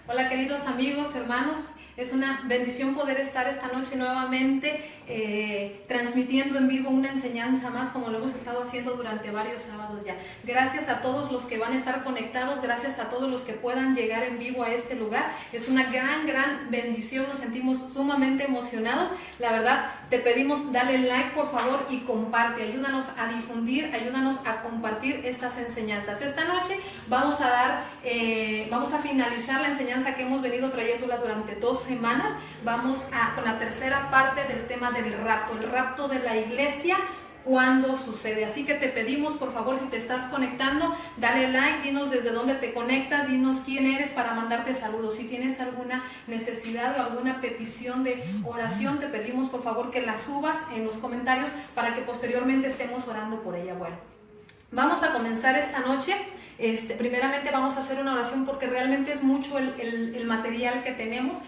Hola queridos amigos, hermanos, es una bendición poder estar esta noche nuevamente transmitiendo en vivo una enseñanza más como lo hemos estado haciendo durante varios sábados ya. Gracias a todos los que van a estar conectados, gracias a todos los que puedan llegar en vivo a este lugar. Es una gran bendición, nos sentimos sumamente emocionados. La verdad, te pedimos dale like por favor y comparte, ayúdanos a difundir, ayúdanos a compartir estas enseñanzas. Esta noche vamos a finalizar la enseñanza que hemos venido trayéndola durante 2 semanas. Vamos con la tercera parte del tema del rapto, el rapto de la iglesia. ¿Cuándo sucede? Así que te pedimos, por favor, si te estás conectando, dale like, dinos desde dónde te conectas, dinos quién eres para mandarte saludos. Si tienes alguna necesidad o alguna petición de oración, te pedimos, por favor, que la subas en los comentarios para que posteriormente estemos orando por ella. Bueno, vamos a comenzar esta noche. Primeramente vamos a hacer una oración porque realmente es mucho el material que tenemos.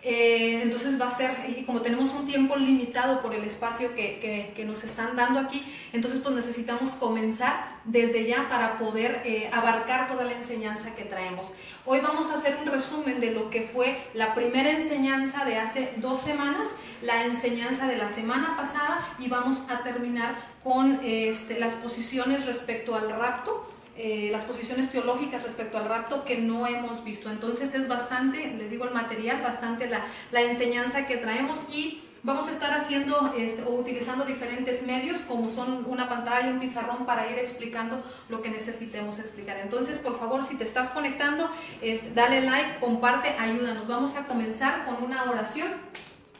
Entonces va a ser, y como tenemos un tiempo limitado por el espacio que nos están dando aquí, entonces pues necesitamos comenzar desde ya para poder abarcar toda la enseñanza que traemos. Hoy vamos a hacer un resumen de lo que fue la primera enseñanza de hace 2 semanas, la enseñanza de la semana pasada, y vamos a terminar con las posiciones respecto al rapto. Las posiciones teológicas respecto al rapto que no hemos visto. Entonces es bastante, les digo, el material, bastante la enseñanza que traemos, y vamos a estar haciendo o utilizando diferentes medios como son una pantalla, un pizarrón, para ir explicando lo que necesitemos explicar. Entonces, por favor, si te estás conectando, dale like, comparte, ayúdanos. Vamos a comenzar con una oración.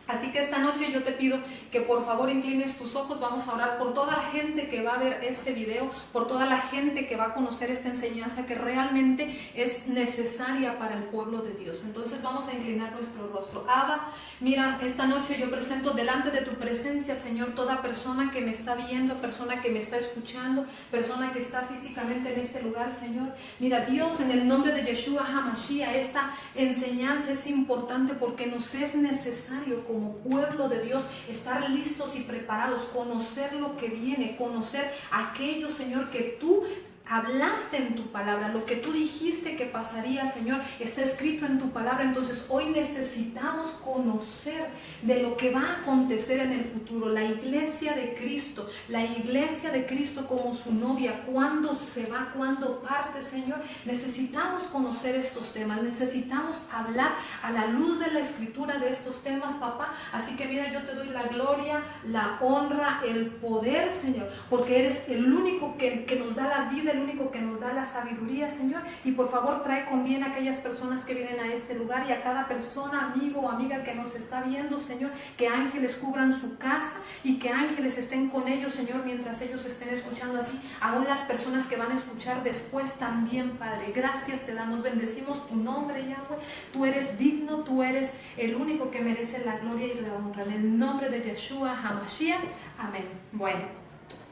Así que esta noche yo te pido que por favor inclines tus ojos. Vamos a orar por toda la gente que va a ver este video, por toda la gente que va a conocer esta enseñanza que realmente es necesaria para el pueblo de Dios. Entonces vamos a inclinar nuestro rostro. Abba, mira, esta noche yo presento delante de tu presencia, Señor, toda persona que me está viendo, persona que me está escuchando, persona que está físicamente en este lugar, Señor. Mira, Dios, en el nombre de Yeshua HaMashiach, esta enseñanza es importante porque nos es necesario como pueblo de Dios estar listos y preparados, conocer lo que viene, conocer aquello, Señor, que tú hablaste en tu palabra, lo que tú dijiste que pasaría, Señor, está escrito en tu palabra. Entonces hoy necesitamos conocer de lo que va a acontecer en el futuro. La iglesia de Cristo como su novia, cuándo se va, cuándo parte, Señor. Necesitamos conocer estos temas, necesitamos hablar a la luz de la escritura de estos temas, papá. Así que mira, yo te doy la gloria, la honra, el poder, Señor, porque eres el único que nos da la vida, el único que nos da la sabiduría, Señor. Y por favor trae con bien a aquellas personas que vienen a este lugar y a cada persona, amigo o amiga que nos está viendo, Señor, que ángeles cubran su casa y que ángeles estén con ellos, Señor, mientras ellos estén escuchando, así aún las personas que van a escuchar después también, Padre. Gracias te damos, bendecimos tu nombre, Yahweh. Tú eres digno, tú eres el único que merece la gloria y la honra. En el nombre de Yeshua HaMashiach, amén. Bueno,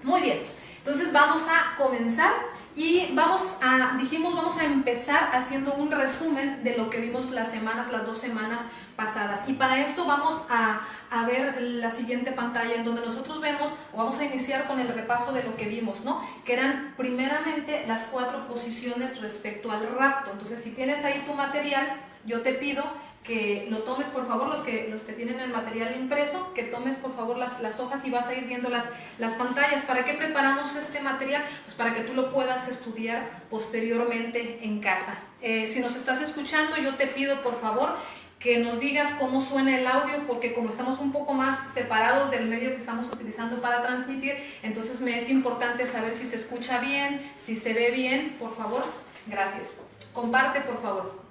muy bien. Entonces vamos a comenzar y vamos a empezar haciendo un resumen de lo que vimos las 2 semanas pasadas. Y para esto vamos a ver la siguiente pantalla en donde nosotros vemos, o vamos a iniciar con el repaso de lo que vimos, ¿no? Que eran primeramente las 4 posiciones respecto al rapto. Entonces, si tienes ahí tu material, yo te pido que lo tomes, por favor, los que tienen el material impreso, que tomes por favor las hojas y vas a ir viendo las pantallas. ¿Para qué preparamos este material? Pues para que tú lo puedas estudiar posteriormente en casa. Si nos estás escuchando, yo te pido por favor que nos digas cómo suena el audio, porque como estamos un poco más separados del medio que estamos utilizando para transmitir, entonces me es importante saber si se escucha bien, si se ve bien, por favor. Gracias. Comparte, por favor.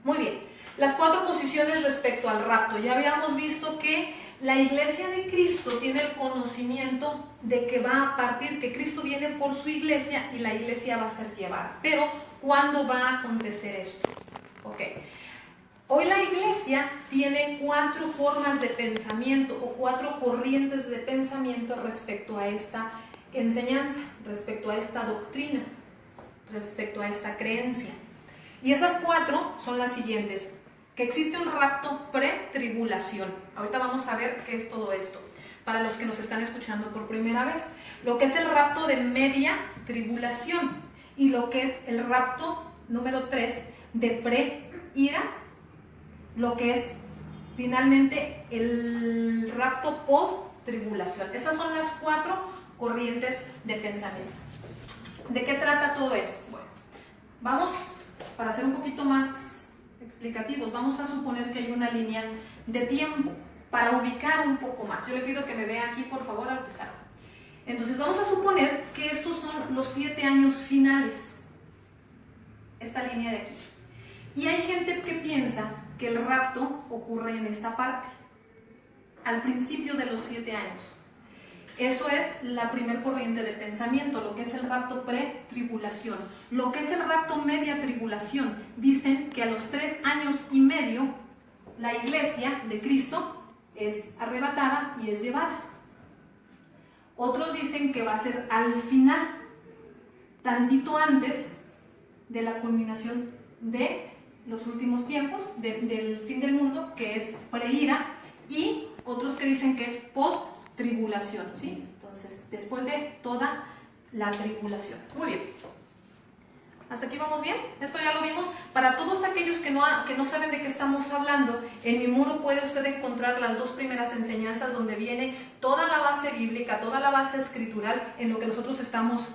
Muy bien. Las 4 posiciones respecto al rapto. Ya habíamos visto que la iglesia de Cristo tiene el conocimiento de que va a partir, que Cristo viene por su iglesia y la iglesia va a ser llevada. Pero, ¿cuándo va a acontecer esto? Ok. Hoy la iglesia tiene 4 formas de pensamiento o 4 corrientes de pensamiento respecto a esta enseñanza, respecto a esta doctrina, respecto a esta creencia. Y esas 4 son las siguientes. Que existe un rapto pre-tribulación. Ahorita vamos a ver qué es todo esto, para los que nos están escuchando por primera vez. Lo que es el rapto de media tribulación y lo que es el rapto número 3 de pre-ira lo que es finalmente el rapto post-tribulación. Esas son las 4 corrientes de pensamiento. ¿De qué trata todo esto? Bueno, vamos, para ser un poquito más explicativos, vamos a suponer que hay una línea de tiempo para ubicar un poco más. Yo le pido que me vea aquí, por favor, al pizarro. Entonces vamos a suponer que estos son los 7 años finales, esta línea de aquí. Y hay gente que piensa que el rapto ocurre en esta parte, al principio de los 7 años. Eso es la primer corriente de pensamiento, lo que es el rapto pre-tribulación. Lo que es el rapto media tribulación, dicen que a los 3 años y medio la iglesia de Cristo es arrebatada y es llevada. Otros dicen que va a ser al final, tantito antes de la culminación de los últimos tiempos, del fin del mundo, que es preira, y otros que dicen que es post-tribulación, ¿sí? Entonces, después de toda la tribulación. Muy bien. ¿Hasta aquí vamos bien? Eso ya lo vimos. Para todos aquellos que no saben de qué estamos hablando, en mi muro puede usted encontrar las 2 primeras enseñanzas donde viene toda la base bíblica, toda la base escritural en lo que nosotros estamos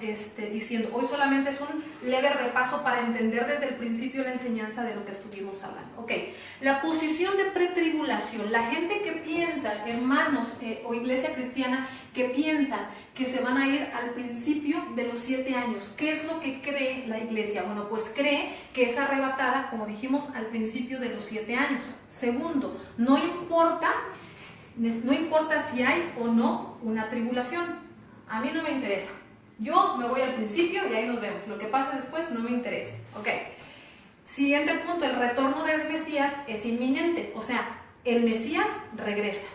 diciendo. Hoy solamente es un leve repaso para entender desde el principio la enseñanza de lo que estuvimos hablando. Ok, la posición de pretribulación. La gente que piensa, hermanos o iglesia cristiana, que piensa que se van a ir al principio de los 7 años. ¿Qué es lo que cree la iglesia? Bueno, pues cree que es arrebatada, como dijimos, al principio de los 7 años. Segundo, no importa si hay o no una tribulación. A mí no me interesa. Yo me voy al principio y ahí nos vemos. Lo que pase después no me interesa. Ok. Siguiente punto, el retorno del Mesías es inminente. O sea, el Mesías regresa.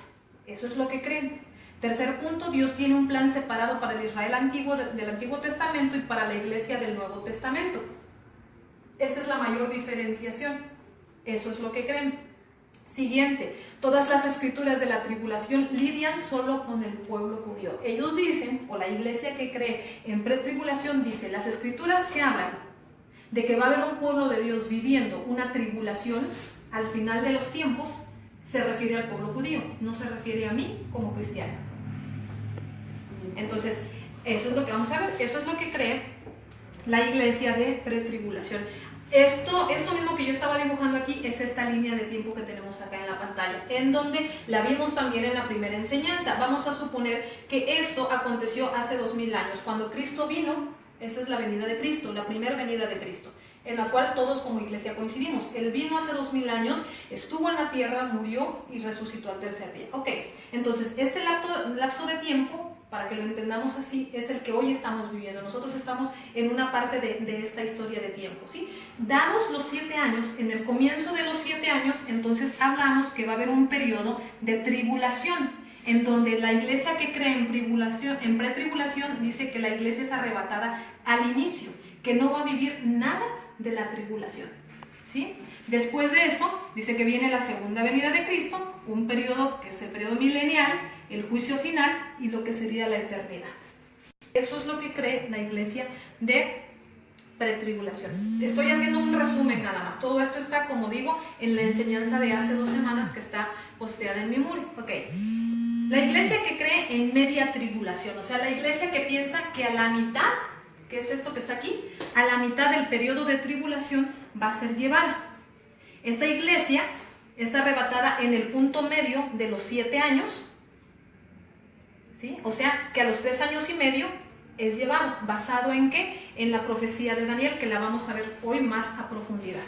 Eso es lo que creen. Tercer punto, Dios tiene un plan separado para el Israel antiguo del Antiguo Testamento y para la iglesia del Nuevo Testamento. Esta es la mayor diferenciación. Eso es lo que creen. Siguiente, todas las escrituras de la tribulación lidian solo con el pueblo judío. Ellos dicen, o la iglesia que cree en pretribulación dice, las escrituras que hablan de que va a haber un pueblo de Dios viviendo una tribulación al final de los tiempos, se refiere al pueblo judío, no se refiere a mí como cristiano. Entonces, eso es lo que vamos a ver, eso es lo que cree la iglesia de pretribulación. Esto mismo que yo estaba dibujando aquí es esta línea de tiempo que tenemos acá en la pantalla, en donde la vimos también en la primera enseñanza. Vamos a suponer que esto aconteció hace 2000 años, cuando Cristo vino. Esta es la venida de Cristo, la primera venida de Cristo, en la cual todos como iglesia coincidimos. Él vino hace 2000 años, estuvo en la tierra, murió y resucitó al tercer día. Ok, entonces este lapso de tiempo, para que lo entendamos así, es el que hoy estamos viviendo. Nosotros estamos en una parte de esta historia de tiempo, ¿sí? Dados los 7 años, en el comienzo de los 7 años, entonces hablamos que va a haber un periodo de tribulación, en donde la iglesia que cree en pretribulación dice que la iglesia es arrebatada al inicio, que no va a vivir nada de la tribulación, ¿sí? Después de eso, dice que viene la segunda venida de Cristo, un periodo que es el periodo milenial, el juicio final y lo que sería la eternidad. Eso es lo que cree la iglesia de pretribulación. Estoy haciendo un resumen nada más. Todo esto está, como digo, en la enseñanza de hace 2 semanas que está posteada en mi muro. Ok. La iglesia que cree en media tribulación, o sea, la iglesia que piensa que a la mitad, que es esto que está aquí, a la mitad del periodo de tribulación va a ser llevada. Esta iglesia es arrebatada en el punto medio de los 7 años, ¿sí? O sea, que a los 3 años y medio es llevado. ¿Basado en qué? En la profecía de Daniel, que la vamos a ver hoy más a profundidad.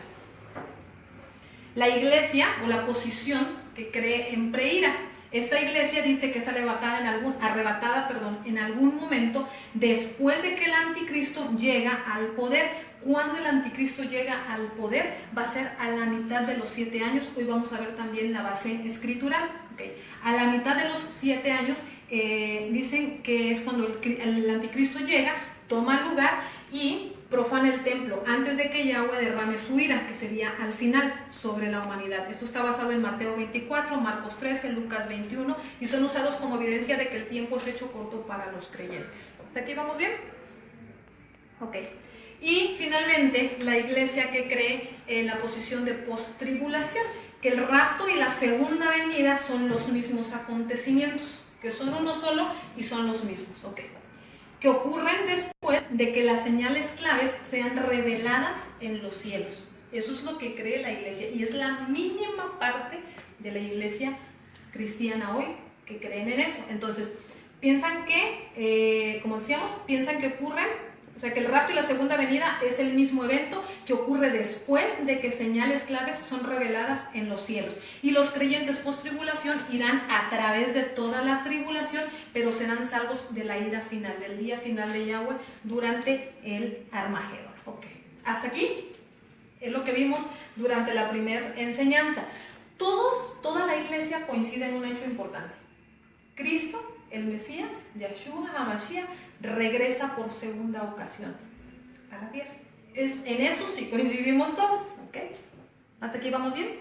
La iglesia o la posición que cree en preira. Esta iglesia dice que es arrebatada en algún momento después de que el anticristo llega al poder. Cuando el anticristo llega al poder va a ser a la mitad de los 7 años. Hoy vamos a ver también la base escritural. Okay. A la mitad de los 7 años dicen que es cuando el anticristo llega, toma lugar y profana el templo antes de que Yahweh derrame su ira, que sería al final sobre la humanidad. Esto está basado en Mateo 24, Marcos 13, Lucas 21 y son usados como evidencia de que el tiempo es hecho corto para los creyentes. ¿Hasta aquí vamos bien? Ok. Y finalmente la iglesia que cree en la posición de post-tribulación. que el rapto y la segunda venida son los mismos acontecimientos, que son uno solo y son los mismos, ¿ok? Que ocurren después de que las señales claves sean reveladas en los cielos. Eso es lo que cree la iglesia y es la mínima parte de la iglesia cristiana hoy que creen en eso. Entonces, piensan que, como decíamos, piensan que ocurren, o sea, que el rapto y la segunda venida es el mismo evento que ocurre después de que señales claves son reveladas en los cielos. Y los creyentes post-tribulación irán a través de toda la tribulación, pero serán salvos de la ira final, del día final de Yahweh durante el Armagedón. Okay. Hasta aquí es lo que vimos durante la primera enseñanza. Toda la iglesia coincide en un hecho importante. Cristo, el Mesías, Yahshua HaMashiach, regresa por segunda ocasión a la tierra. En eso sí coincidimos todos, ¿ok? ¿Hasta aquí vamos bien?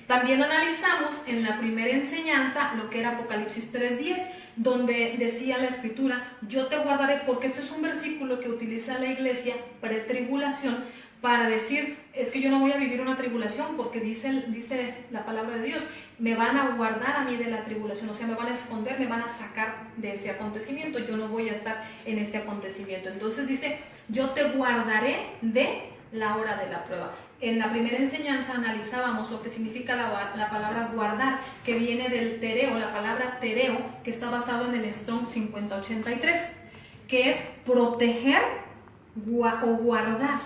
También analizamos en la primera enseñanza lo que era Apocalipsis 3:10, donde decía la escritura, yo te guardaré, porque este es un versículo que utiliza la iglesia pretribulación para decir, es que yo no voy a vivir una tribulación, porque dice la palabra de Dios, me van a guardar a mí de la tribulación, o sea, me van a esconder, me van a sacar de ese acontecimiento, yo no voy a estar en este acontecimiento. Entonces dice, yo te guardaré de la hora de la prueba. En la primera enseñanza analizábamos lo que significa la palabra guardar, que viene del tereo, la palabra tereo, que está basado en el Strong 5083, que es proteger o guardar.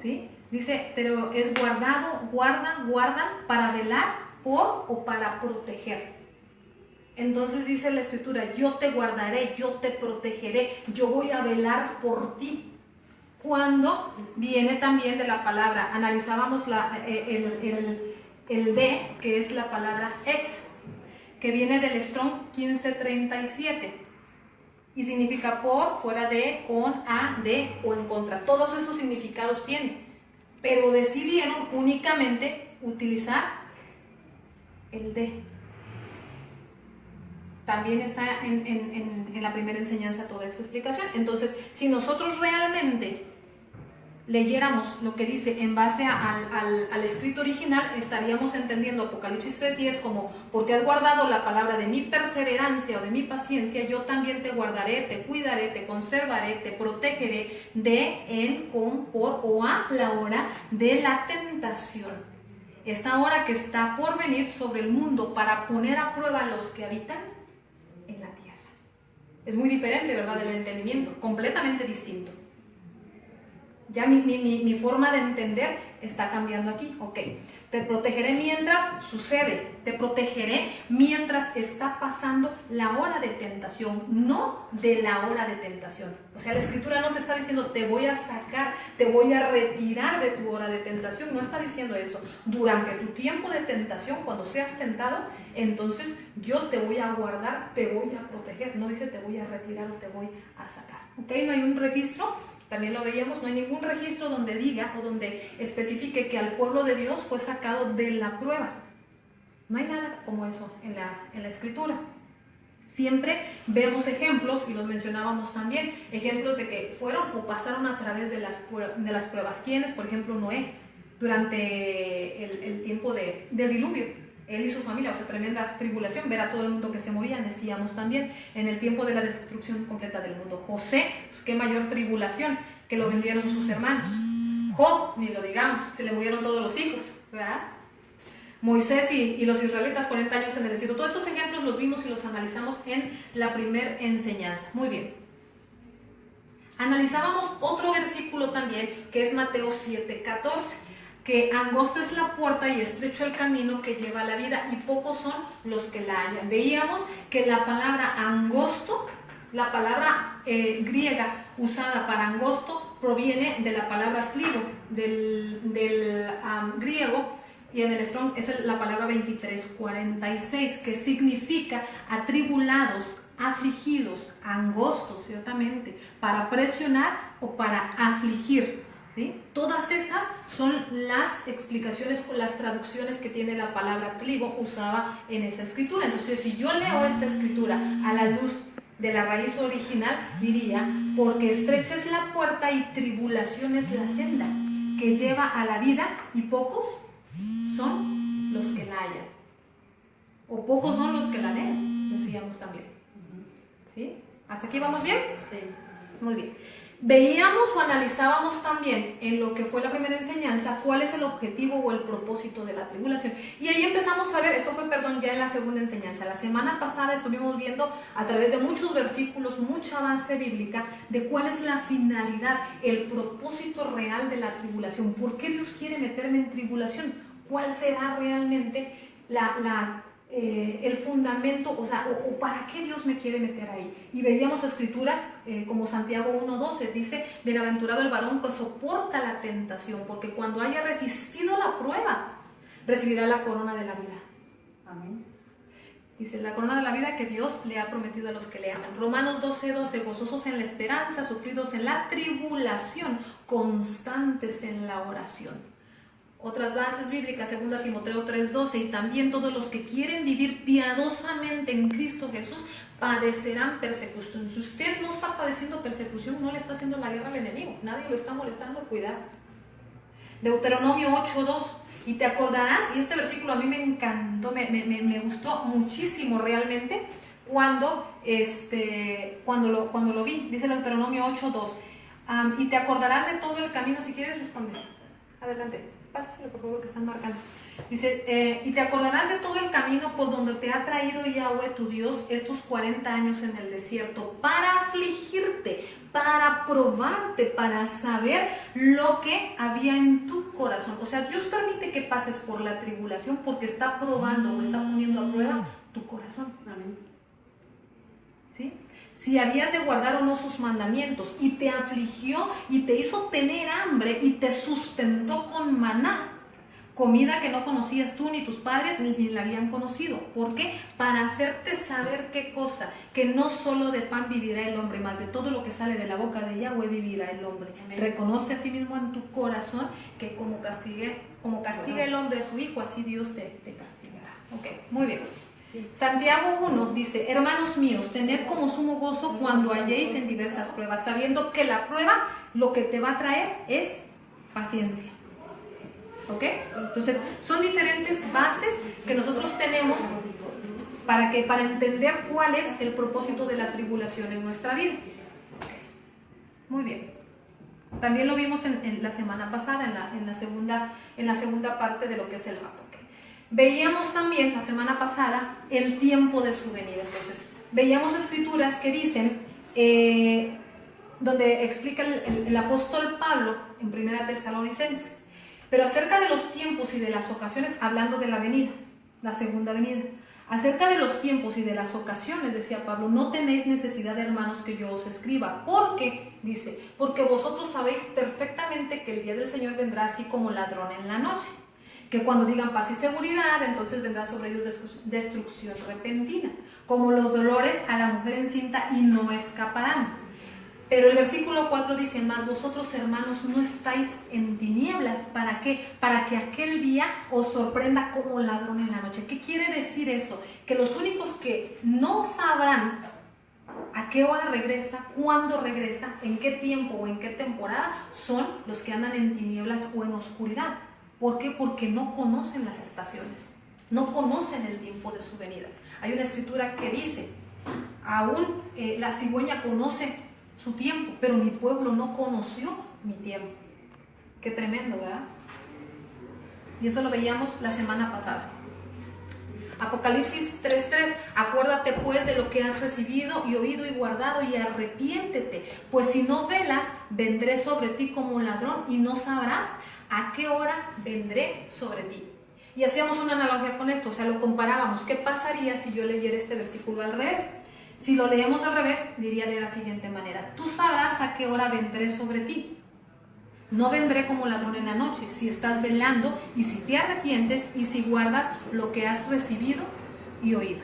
¿Sí? Dice, pero es guardado, guardan para velar por o para proteger. Entonces dice la escritura, yo te guardaré, yo te protegeré, yo voy a velar por ti. Cuando viene también de la palabra, analizábamos el de, que es la palabra ex, que viene del Strong 1537. Y significa por, fuera de, con, a, de o en contra. Todos esos significados tienen. Pero decidieron únicamente utilizar el de. También está en la primera enseñanza toda esta explicación. Entonces, si nosotros realmente leyéramos lo que dice en base al escrito original, estaríamos entendiendo Apocalipsis 3:10 como, porque has guardado la palabra de mi perseverancia o de mi paciencia, yo también te guardaré, te cuidaré, te conservaré, te protegeré de, en, con, por o a la hora de la tentación. Esa hora que está por venir sobre el mundo para poner a prueba a los que habitan en la tierra. Es muy diferente, ¿verdad?, del entendimiento, completamente distinto. Ya mi forma de entender está cambiando aquí. Ok, te protegeré mientras sucede, te protegeré mientras está pasando la hora de tentación, no de la hora de tentación. O sea, la escritura no te está diciendo te voy a sacar, te voy a retirar de tu hora de tentación, no está diciendo eso. Durante tu tiempo de tentación, cuando seas tentado, entonces yo te voy a guardar, te voy a proteger, no dice te voy a retirar o te voy a sacar. Ok, no hay un registro. También lo veíamos, no hay ningún registro donde diga o donde especifique que al pueblo de Dios fue sacado de la prueba. No hay nada como eso en la escritura. Siempre vemos ejemplos, y los mencionábamos también, ejemplos de que fueron o pasaron a través de las pruebas. ¿Quiénes? Por ejemplo, Noé, durante el tiempo del diluvio. Él y su familia, o sea, tremenda tribulación, ver a todo el mundo que se moría, decíamos también, en el tiempo de la destrucción completa del mundo. José, pues qué mayor tribulación, que lo vendieron sus hermanos. Job, ni lo digamos, se le murieron todos los hijos, ¿verdad? Moisés y los israelitas 40 años en el desierto. Todos estos ejemplos los vimos y los analizamos en la primera enseñanza. Muy bien. Analizábamos otro versículo también, que es Mateo 7:14. Que angosta es la puerta y estrecho el camino que lleva a la vida, y pocos son los que la hallan. Veíamos que la palabra angosto, la palabra griega usada para angosto, proviene de la palabra clivo, del griego, y en el Strong es la palabra 2346, que significa atribulados, afligidos, angostos, ciertamente, para presionar o para afligir. ¿Sí? Todas esas son las explicaciones o las traducciones que tiene la palabra clivo usada en esa escritura. Entonces, si yo leo esta escritura a la luz de la raíz original, diría, porque estrecha es la puerta y tribulación es la senda que lleva a la vida, y pocos son los que la hallan. O pocos son los que la anhelan, decíamos también. ¿Sí? ¿Hasta aquí vamos bien? Sí. Muy bien. Veíamos o analizábamos también en lo que fue la primera enseñanza cuál es el objetivo o el propósito de la tribulación. Y ahí empezamos a ver, esto fue, ya en la segunda enseñanza. La semana pasada estuvimos viendo a través de muchos versículos, mucha base bíblica, de cuál es la finalidad, el propósito real de la tribulación. ¿Por qué Dios quiere meterme en tribulación? ¿Cuál será realmente el fundamento, o para qué Dios me quiere meter ahí? Y veíamos escrituras como Santiago 1:12, dice: bienaventurado el varón que soporta la tentación, porque cuando haya resistido la prueba, recibirá la corona de la vida. Amén. Dice, la corona de la vida que Dios le ha prometido a los que le aman. Romanos 12:12, gozosos en la esperanza, sufridos en la tribulación, constantes en la oración. Otras bases bíblicas, 2 Timoteo 3:12, y también todos los que quieren vivir piadosamente en Cristo Jesús padecerán persecución. Si usted no está padeciendo persecución, no le está haciendo la guerra al enemigo, nadie lo está molestando, cuidado. Deuteronomio 8:2, y te acordarás, y este versículo a mí me encantó, me gustó muchísimo realmente cuando lo vi. Dice Deuteronomio 8:2, y te acordarás de todo el camino. Si quieres responder, adelante. Pásaselo por favor, que están marcando. Dice, y te acordarás de todo el camino por donde te ha traído Yahweh tu Dios estos 40 años en el desierto, para afligirte, para probarte, para saber lo que había en tu corazón. O sea, Dios permite que pases por la tribulación porque está probando o está poniendo a prueba tu corazón. Amén. ¿Sí? Si habías de guardar o no sus mandamientos, y te afligió y te hizo tener hambre y te sustentó con maná, comida que no conocías tú ni tus padres ni la habían conocido. ¿Por qué? Para hacerte saber qué cosa, que no solo de pan vivirá el hombre, más de todo lo que sale de la boca de Yahweh vivirá el hombre. Amén. Reconoce a sí mismo en tu corazón que como castiga el hombre a su hijo, así Dios te castigará. Ok, muy bien. Sí. Santiago 1 dice: hermanos míos, tened como sumo gozo cuando halléis en diversas pruebas, sabiendo que la prueba lo que te va a traer es paciencia. ¿Ok? Entonces, son diferentes bases que nosotros tenemos para entender cuál es el propósito de la tribulación en nuestra vida. Okay. Muy bien. También lo vimos en la semana pasada, en la segunda parte de lo que es el rapto. Veíamos también la semana pasada el tiempo de su venida. Entonces, veíamos escrituras que dicen, donde explica el apóstol Pablo en 1 Tesalonicenses, pero acerca de los tiempos y de las ocasiones, hablando de la venida, la segunda venida, acerca de los tiempos y de las ocasiones, decía Pablo, no tenéis necesidad, hermanos, que yo os escriba, porque vosotros sabéis perfectamente que el día del Señor vendrá así como ladrón en la noche. Que cuando digan paz y seguridad, entonces vendrá sobre ellos destrucción repentina, como los dolores a la mujer encinta, y no escaparán. Pero el versículo 4 dice: mas vosotros, hermanos, no estáis en tinieblas. ¿Para qué? Para que aquel día os sorprenda como ladrón en la noche. ¿Qué quiere decir eso? Que los únicos que no sabrán a qué hora regresa, cuándo regresa, en qué tiempo o en qué temporada, son los que andan en tinieblas o en oscuridad. ¿Por qué? Porque no conocen las estaciones, no conocen el tiempo de su venida. Hay una escritura que dice: aún la cigüeña conoce su tiempo, pero mi pueblo no conoció mi tiempo. Qué tremendo, ¿verdad? Y eso lo veíamos la semana pasada. Apocalipsis 3:3, acuérdate pues de lo que has recibido y oído y guardado, y arrepiéntete, pues si no velas, vendré sobre ti como ladrón y no sabrás a qué hora vendré sobre ti. Y hacíamos una analogía con esto, o sea, lo comparábamos. ¿Qué pasaría si yo leyera este versículo al revés? Si lo leemos al revés, diría de la siguiente manera: tú sabrás a qué hora vendré sobre ti. No vendré como ladrón en la noche, si estás velando y si te arrepientes y si guardas lo que has recibido y oído.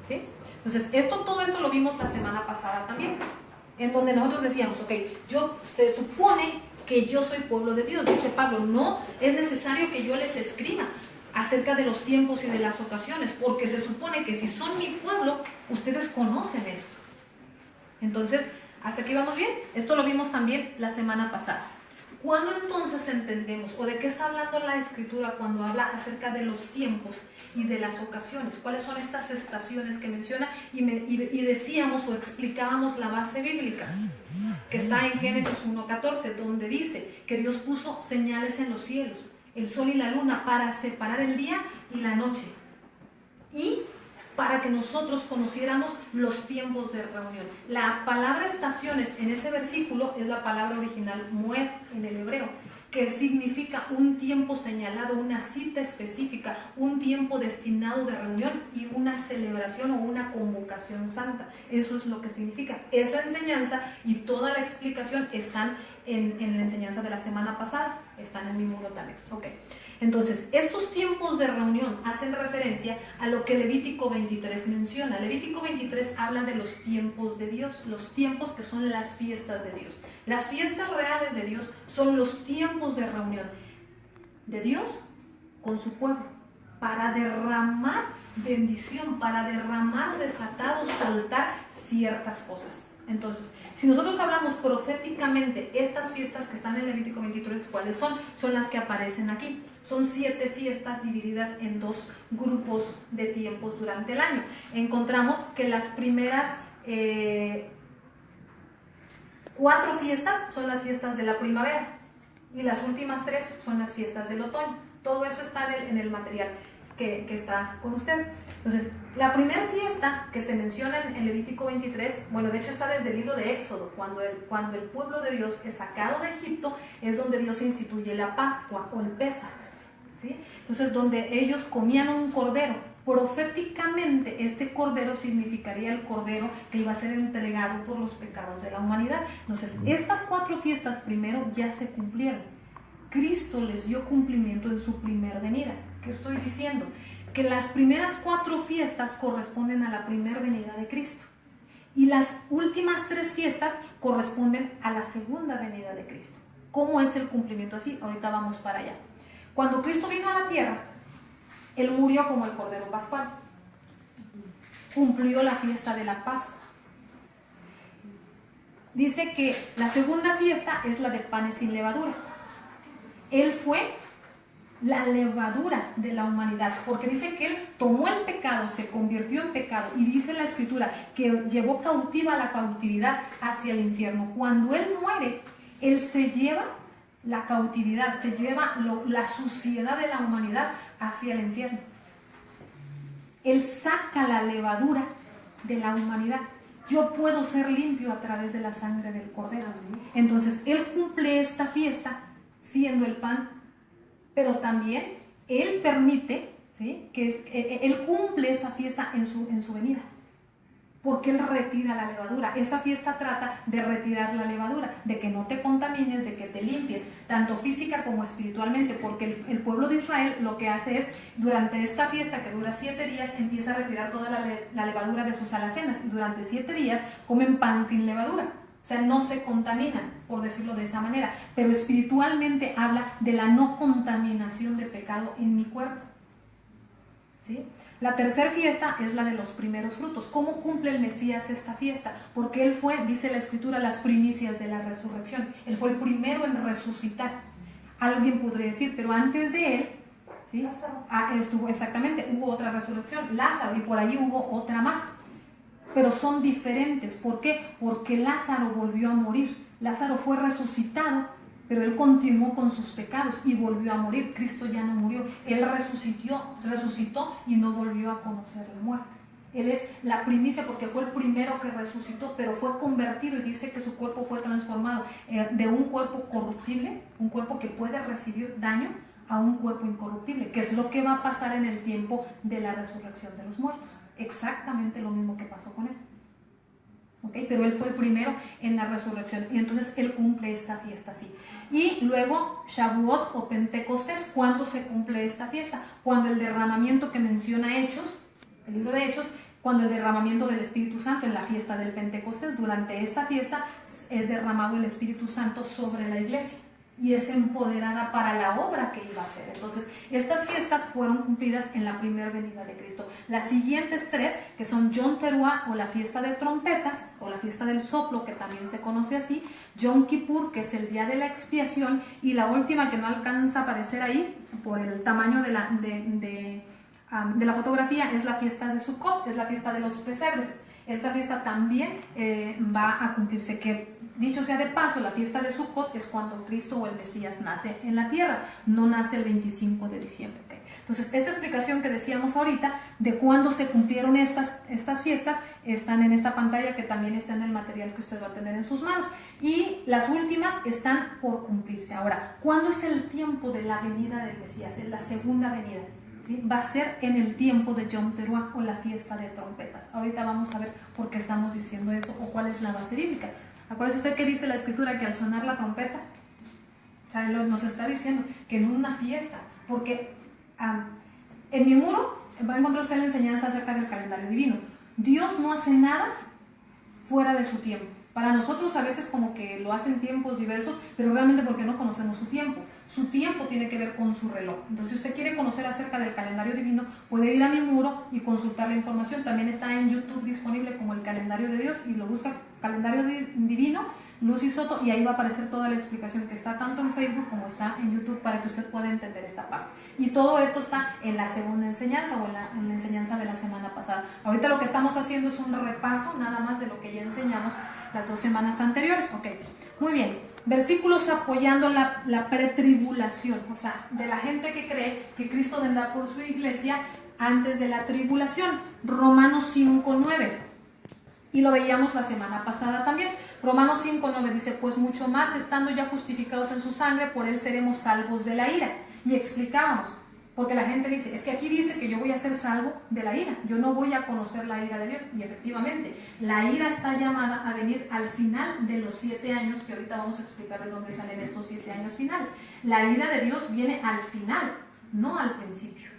¿Sí? Entonces, todo esto lo vimos la semana pasada también, en donde nosotros decíamos, ok, se supone que yo soy pueblo de Dios. Dice Pablo, no es necesario que yo les escriba acerca de los tiempos y de las ocasiones, porque se supone que si son mi pueblo, ustedes conocen esto. Entonces, ¿hasta aquí vamos bien? Esto lo vimos también la semana pasada. ¿Cuándo entonces entendemos o de qué está hablando la Escritura cuando habla acerca de los tiempos y de las ocasiones? ¿Cuáles son estas estaciones que menciona? Y decíamos o explicábamos la base bíblica, que está en Génesis 1:14, donde dice que Dios puso señales en los cielos, el sol y la luna, para separar el día y la noche, y para que nosotros conociéramos los tiempos de reunión. La palabra estaciones en ese versículo es la palabra original moed en el hebreo, que significa un tiempo señalado, una cita específica, un tiempo destinado de reunión y una celebración o una convocación santa. Eso es lo que significa. Esa enseñanza y toda la explicación están en la enseñanza de la semana pasada, están en mi muro también. Okay. Entonces, estos tiempos de reunión hacen referencia a lo que Levítico 23 menciona. Levítico 23 habla de los tiempos de Dios, los tiempos que son las fiestas de Dios. Las fiestas reales de Dios son los tiempos de reunión de Dios con su pueblo, para derramar bendición, para derramar o desatar o soltar ciertas cosas. Entonces, si nosotros hablamos proféticamente, estas fiestas que están en Levítico 23, ¿cuáles son? Son las que aparecen aquí. Son 7 fiestas divididas en 2 grupos de tiempos durante el año. Encontramos que las primeras 4 fiestas son las fiestas de la primavera y las últimas 3 son las fiestas del otoño. Todo eso está en el material que está con ustedes. Entonces, la primera fiesta que se menciona en Levítico 23, bueno, de hecho está desde el libro de Éxodo, cuando el pueblo de Dios es sacado de Egipto, es donde Dios instituye la Pascua o el Pésach, ¿sí? Entonces, donde ellos comían un cordero. Proféticamente, este cordero significaría el cordero que iba a ser entregado por los pecados de la humanidad. Entonces, estas 4 fiestas primero ya se cumplieron. Cristo les dio cumplimiento en su primera venida. ¿Qué estoy diciendo? Que las primeras 4 fiestas corresponden a la primera venida de Cristo y las últimas 3 fiestas corresponden a la segunda venida de Cristo. ¿Cómo es el cumplimiento así? Ahorita vamos para allá. Cuando Cristo vino a la tierra, Él murió como el Cordero Pascual. Cumplió la fiesta de la Pascua. Dice que la segunda fiesta es la de panes sin levadura. Él fue la levadura de la humanidad, porque dice que Él tomó el pecado, se convirtió en pecado, y dice la Escritura que llevó cautiva la cautividad hacia el infierno. Cuando Él muere, Él se lleva la cautividad, se lleva la suciedad de la humanidad hacia el infierno. Él saca la levadura de la humanidad. Yo puedo ser limpio a través de la sangre del Cordero. Entonces, Él cumple esta fiesta siendo el pan, pero también Él permite, ¿sí?, que Él cumple esa fiesta en su venida, porque Él retira la levadura. Esa fiesta trata de retirar la levadura, de que no te contamines, de que te limpies, tanto física como espiritualmente, porque el pueblo de Israel lo que hace es, durante esta fiesta que dura 7 días, empieza a retirar toda la levadura de sus alacenas, y durante 7 días comen pan sin levadura. O sea, no se contaminan, por decirlo de esa manera, pero espiritualmente habla de la no contaminación de pecado en mi cuerpo, ¿sí? La tercera fiesta es la de los primeros frutos. ¿Cómo cumple el Mesías esta fiesta? Porque Él fue, dice la Escritura, las primicias de la resurrección. Él fue el primero en resucitar. Alguien podría decir, pero antes de Él, ¿sí?, exactamente, hubo otra resurrección, Lázaro, y por allí hubo otra más. Pero son diferentes. ¿Por qué? Porque Lázaro volvió a morir. Lázaro fue resucitado, pero él continuó con sus pecados y volvió a morir. Cristo ya no murió. Él resucitó y no volvió a conocer la muerte. Él es la primicia porque fue el primero que resucitó, pero fue convertido, y dice que su cuerpo fue transformado de un cuerpo corruptible, un cuerpo que puede recibir daño, a un cuerpo incorruptible, que es lo que va a pasar en el tiempo de la resurrección de los muertos. Exactamente lo mismo que pasó con Él. ¿Okay? Pero Él fue el primero en la resurrección, y entonces Él cumple esta fiesta así. Y luego Shavuot o Pentecostés. ¿Cuándo se cumple esta fiesta? Cuando el derramamiento que menciona Hechos, el libro de Hechos, cuando el derramamiento del Espíritu Santo en la fiesta del Pentecostés. Durante esta fiesta es derramado el Espíritu Santo sobre la iglesia. y es empoderada para la obra que iba a hacer. Entonces, estas fiestas fueron cumplidas en la primera venida de Cristo. Las siguientes tres, que son Yom Teruah, o la fiesta de trompetas, o la fiesta del soplo, que también se conoce así, Yom Kippur, que es el día de la expiación, y la última, que no alcanza a aparecer ahí por el tamaño de la fotografía, es la fiesta de Sukkot, es la fiesta de los pesebres. Esta fiesta también va a cumplirse, que dicho sea de paso, la fiesta de Sukkot es cuando Cristo o el Mesías nace en la tierra, no nace el 25 de diciembre. ¿Okay? Entonces, esta explicación que decíamos ahorita de cuándo se cumplieron estas fiestas están en esta pantalla, que también está en el material que usted va a tener en sus manos. Y las últimas están por cumplirse. Ahora, ¿cuándo es el tiempo de la venida del Mesías? En la segunda venida. ¿Sí? Va a ser en el tiempo de Yom Teruah, o la fiesta de trompetas. Ahorita vamos a ver por qué estamos diciendo eso o cuál es la base bíblica. Acuérdese usted que dice la escritura que al sonar la trompeta, o sea, nos está diciendo que en una fiesta, porque en mi muro va a encontrar usted la enseñanza acerca del calendario divino. Dios no hace nada fuera de su tiempo. Para nosotros a veces como que lo hacen tiempos diversos, pero realmente porque no conocemos su tiempo. Su tiempo tiene que ver con su reloj. Entonces, si usted quiere conocer acerca del calendario divino, puede ir a mi muro y consultar la información. También está en YouTube disponible como el calendario de Dios, y lo busca calendario divino, Lucy Soto, y ahí va a aparecer toda la explicación, que está tanto en Facebook como está en YouTube, para que usted pueda entender esta parte. Y todo esto está en la segunda enseñanza, o en la enseñanza de la semana pasada. Ahorita lo que estamos haciendo es un repaso nada más de lo que ya enseñamos las 2 semanas anteriores. Ok, muy bien. Versículos apoyando la pretribulación, o sea, de la gente que cree que Cristo vendrá por su iglesia antes de la tribulación. Romanos 5:9. Y lo veíamos la semana pasada también. Romanos 5:9 dice: pues mucho más, estando ya justificados en su sangre, por él seremos salvos de la ira. Y explicábamos, porque la gente dice, es que aquí dice que yo voy a ser salvo de la ira, yo no voy a conocer la ira de Dios. Y efectivamente, la ira está llamada a venir al final de los 7 años, que ahorita vamos a explicar de dónde salen estos 7 años finales. La ira de Dios viene al final, no al principio.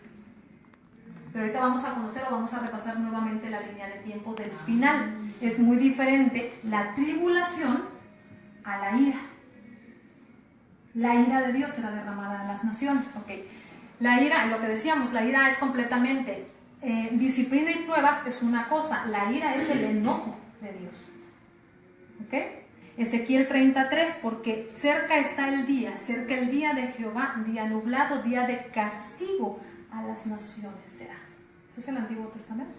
Pero ahorita vamos a conocer, o vamos a repasar nuevamente la línea de tiempo del final. Es muy diferente la tribulación a la ira. La ira de Dios será derramada a las naciones. Okay. La ira, lo que decíamos, la ira es completamente disciplina y pruebas, es una cosa. La ira es el enojo de Dios. ¿Okay? Ezequiel 33, porque cerca está el día de Jehová, día nublado, día de castigo a las naciones será. Eso es el Antiguo Testamento.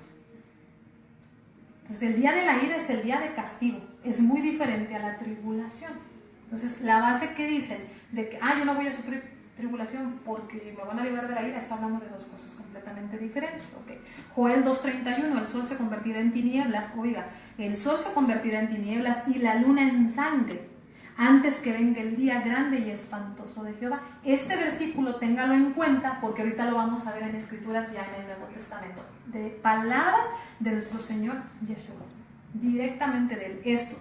Entonces, el día de la ira es el día de castigo, es muy diferente a la tribulación. Entonces, la base que dicen de que yo no voy a sufrir tribulación porque me van a librar de la ira, está hablando de 2 cosas completamente diferentes. Okay. Joel 2:31, el sol se convertirá en tinieblas. Oiga, el sol se convertirá en tinieblas y la luna en sangre, antes que venga el día grande y espantoso de Jehová. Este versículo téngalo en cuenta, porque ahorita lo vamos a ver en escrituras ya en el Nuevo Testamento, de palabras de nuestro Señor Yeshua, directamente de él. Esto,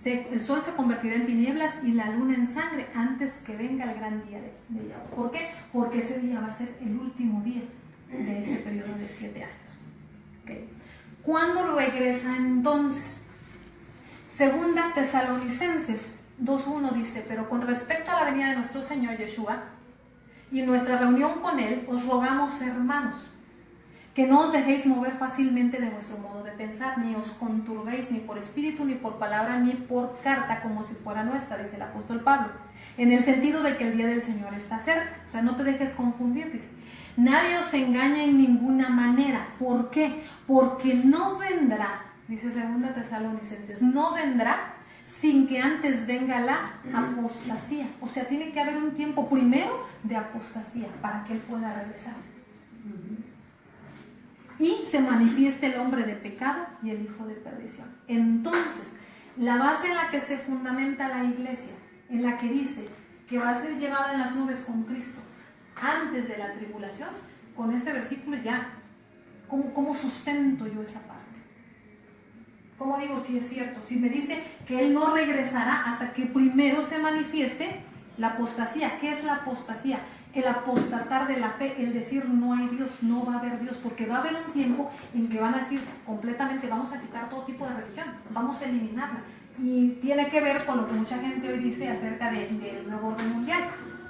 el sol se convertirá en tinieblas y la luna en sangre, antes que venga el gran día de Yahweh. ¿Por qué? Porque ese día va a ser el último día de este periodo de 7 años. ¿Okay? ¿Cuándo regresa entonces? Segunda Tesalonicenses 2:1 dice: pero con respecto a la venida de nuestro Señor Yeshua y nuestra reunión con él, os rogamos, hermanos, que no os dejéis mover fácilmente de vuestro modo de pensar, ni os conturbéis ni por espíritu, ni por palabra, ni por carta, como si fuera nuestra, dice el apóstol Pablo, en el sentido de que el día del Señor está cerca. O sea, no te dejes confundir, dice. Nadie os engaña en ninguna manera. ¿Por qué? Porque no vendrá, dice segunda Tesalonicenses, no vendrá sin que antes venga la apostasía. O sea, tiene que haber un tiempo primero de apostasía para que él pueda regresar. Y se manifieste el hombre de pecado y el hijo de perdición. Entonces, la base en la que se fundamenta la iglesia, en la que dice que va a ser llevada en las nubes con Cristo antes de la tribulación, con este versículo ya, ¿cómo sustento yo esa parte? ¿Cómo digo si es cierto? Si me dice que él no regresará hasta que primero se manifieste la apostasía. ¿Qué es la apostasía? El apostatar de la fe, el decir no hay Dios, no va a haber Dios, porque va a haber un tiempo en que van a decir completamente, vamos a quitar todo tipo de religión, vamos a eliminarla. Y tiene que ver con lo que mucha gente hoy dice acerca del nuevo orden mundial.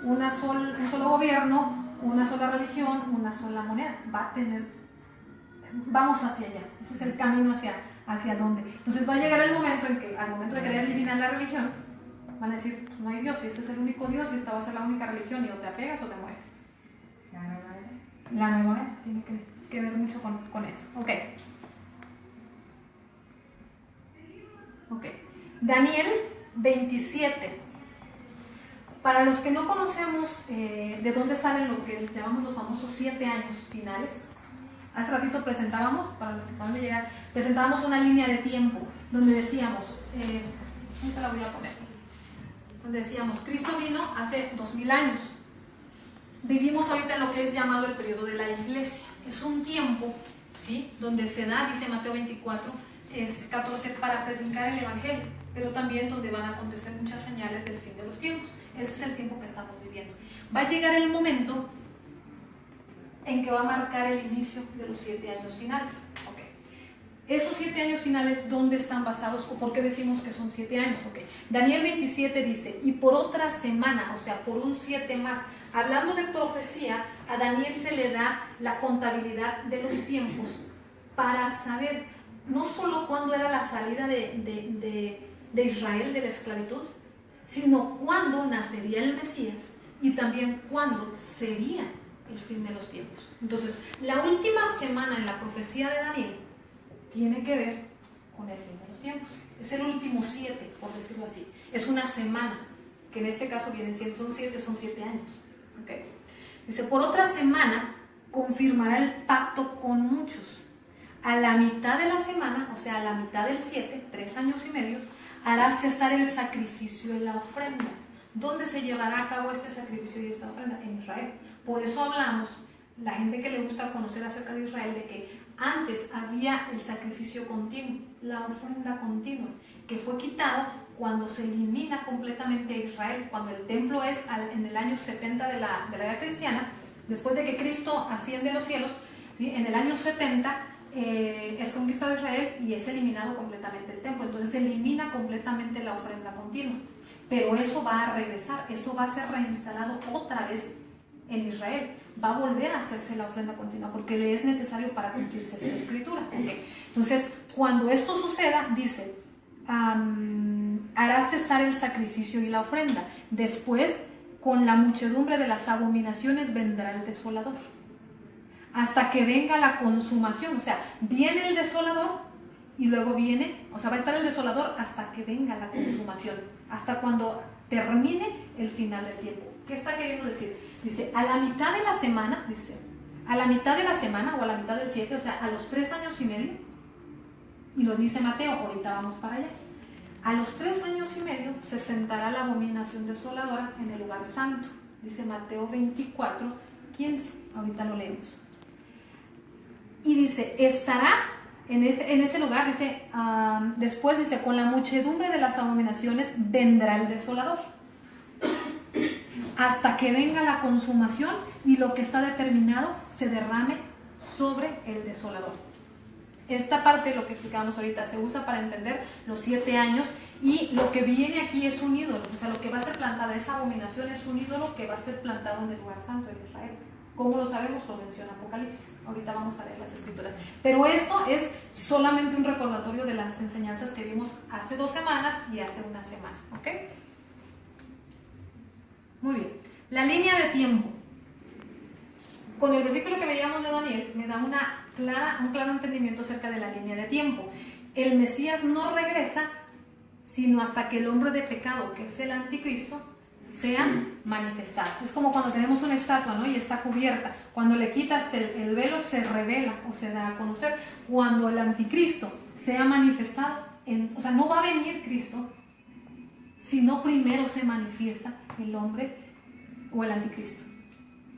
Un solo gobierno, una sola religión, una sola moneda. Vamos hacia allá. Ese es el camino hacia dónde. Entonces va a llegar el momento en que, al momento de querer eliminar la religión, van a decir, no hay Dios, y este es el único Dios, y esta va a ser la única religión, y o te apegas o te mueres. La nueva era tiene que ver mucho con eso. Ok. Daniel 27. Para los que no conocemos de dónde salen lo que llamamos los famosos 7 años finales, hace ratito presentábamos, para los que acaban de llegar, presentábamos una línea de tiempo donde decíamos, ahorita la voy a poner, donde decíamos, Cristo vino hace 2000 años. Vivimos ahorita en lo que es llamado el periodo de la iglesia. Es un tiempo, ¿sí?, donde se da, dice Mateo 24, 14, para predicar el evangelio, pero también donde van a acontecer muchas señales del fin de los tiempos. Ese es el tiempo que estamos viviendo. Va a llegar el momento en que va a marcar el inicio de los 7 años finales. Okay. Esos 7 años finales, ¿dónde están basados o por qué decimos que son 7 años? Okay. Daniel 27 dice, y por otra semana, o sea, por un 7 más, hablando de profecía, a Daniel se le da la contabilidad de los tiempos para saber no solo cuándo era la salida de Israel de la esclavitud, sino cuándo nacería el Mesías y también cuándo sería el fin de los tiempos. Entonces, la última semana en la profecía de Daniel tiene que ver con el fin de los tiempos. Es el último 7, por decirlo así. Es una semana, que en este caso vienen siendo, son 7 años. ¿Okay? Dice, por otra semana confirmará el pacto con muchos. A la mitad de la semana, o sea, a la mitad del 7, 3 años y medio, hará cesar el sacrificio y la ofrenda. ¿Dónde se llevará a cabo este sacrificio y esta ofrenda? En Israel. Por eso hablamos, la gente que le gusta conocer acerca de Israel, de que antes había el sacrificio continuo, la ofrenda continua, que fue quitado cuando se elimina completamente a Israel, cuando el templo es en el año 70 de la era cristiana, después de que Cristo asciende a los cielos, ¿sí?, en el año 70 es conquistado Israel y es eliminado completamente el templo. Entonces se elimina completamente la ofrenda continua, pero eso va a regresar, eso va a ser reinstalado otra vez en Israel, va a volver a hacerse la ofrenda continua porque le es necesario para cumplirse esta escritura. Okay. Entonces, cuando esto suceda, dice, hará cesar el sacrificio y la ofrenda. Después, con la muchedumbre de las abominaciones vendrá el desolador, hasta que venga la consumación. O sea, viene el desolador y luego viene, o sea, va a estar el desolador hasta que venga la consumación, hasta cuando termine el final del tiempo. ¿Qué está queriendo decir? Dice, a la mitad de la semana, a la mitad de la semana o a la mitad del 7, o sea, a los 3 años y medio, y lo dice Mateo, ahorita vamos para allá, a los 3 años y medio se sentará la abominación desoladora en el lugar santo, dice Mateo 24, 15, ahorita lo leemos. Y dice, estará en ese lugar, dice, después dice, con la muchedumbre de las abominaciones vendrá el desolador, hasta que venga la consumación y lo que está determinado se derrame sobre el desolador. Esta parte, lo que explicábamos ahorita, se usa para entender los 7 años, y lo que viene aquí es un ídolo, o sea, lo que va a ser plantado, esa abominación es un ídolo que va a ser plantado en el lugar santo de Israel. ¿Cómo lo sabemos? Lo menciona Apocalipsis. Ahorita vamos a leer las escrituras. Pero esto es solamente un recordatorio de las enseñanzas que vimos hace 2 semanas y hace una semana. ¿Ok? Muy bien. La línea de tiempo. Con el versículo que veíamos de Daniel, me da un claro entendimiento acerca de la línea de tiempo. El Mesías no regresa, sino hasta que el hombre de pecado, que es el anticristo, sea manifestado. Es como cuando tenemos una estatua, ¿no?, y está cubierta. Cuando le quitas el velo, se revela o se da a conocer. Cuando el anticristo sea manifestado, o sea, no va a venir Cristo, sino primero se manifiesta el hombre o el anticristo.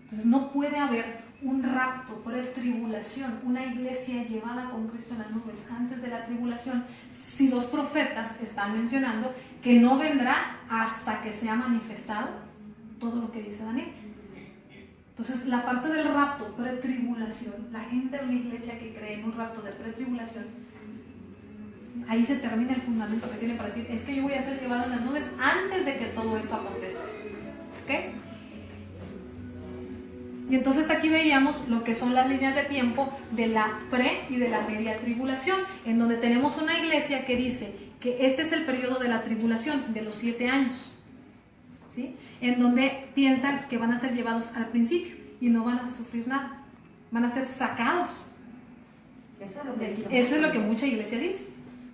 Entonces no puede haber un rapto por tribulación, una iglesia llevada con Cristo en las nubes antes de la tribulación, si los profetas están mencionando que no vendrá hasta que sea manifestado todo lo que dice Daniel. Entonces la parte del rapto pretribulación, la gente de una iglesia que cree en un rapto de pretribulación Ahí se termina el fundamento que tiene para decir, es que yo voy a ser llevado en las nubes antes de que todo esto acontezca. ¿Ok? Y entonces aquí veíamos lo que son las líneas de tiempo de la pre y de la media tribulación, en donde tenemos una iglesia que dice que este es el periodo de la tribulación, de los 7 años, ¿sí? En donde piensan que van a ser llevados al principio y no van a sufrir nada, van a ser sacados. Eso es lo que mucha iglesia dice.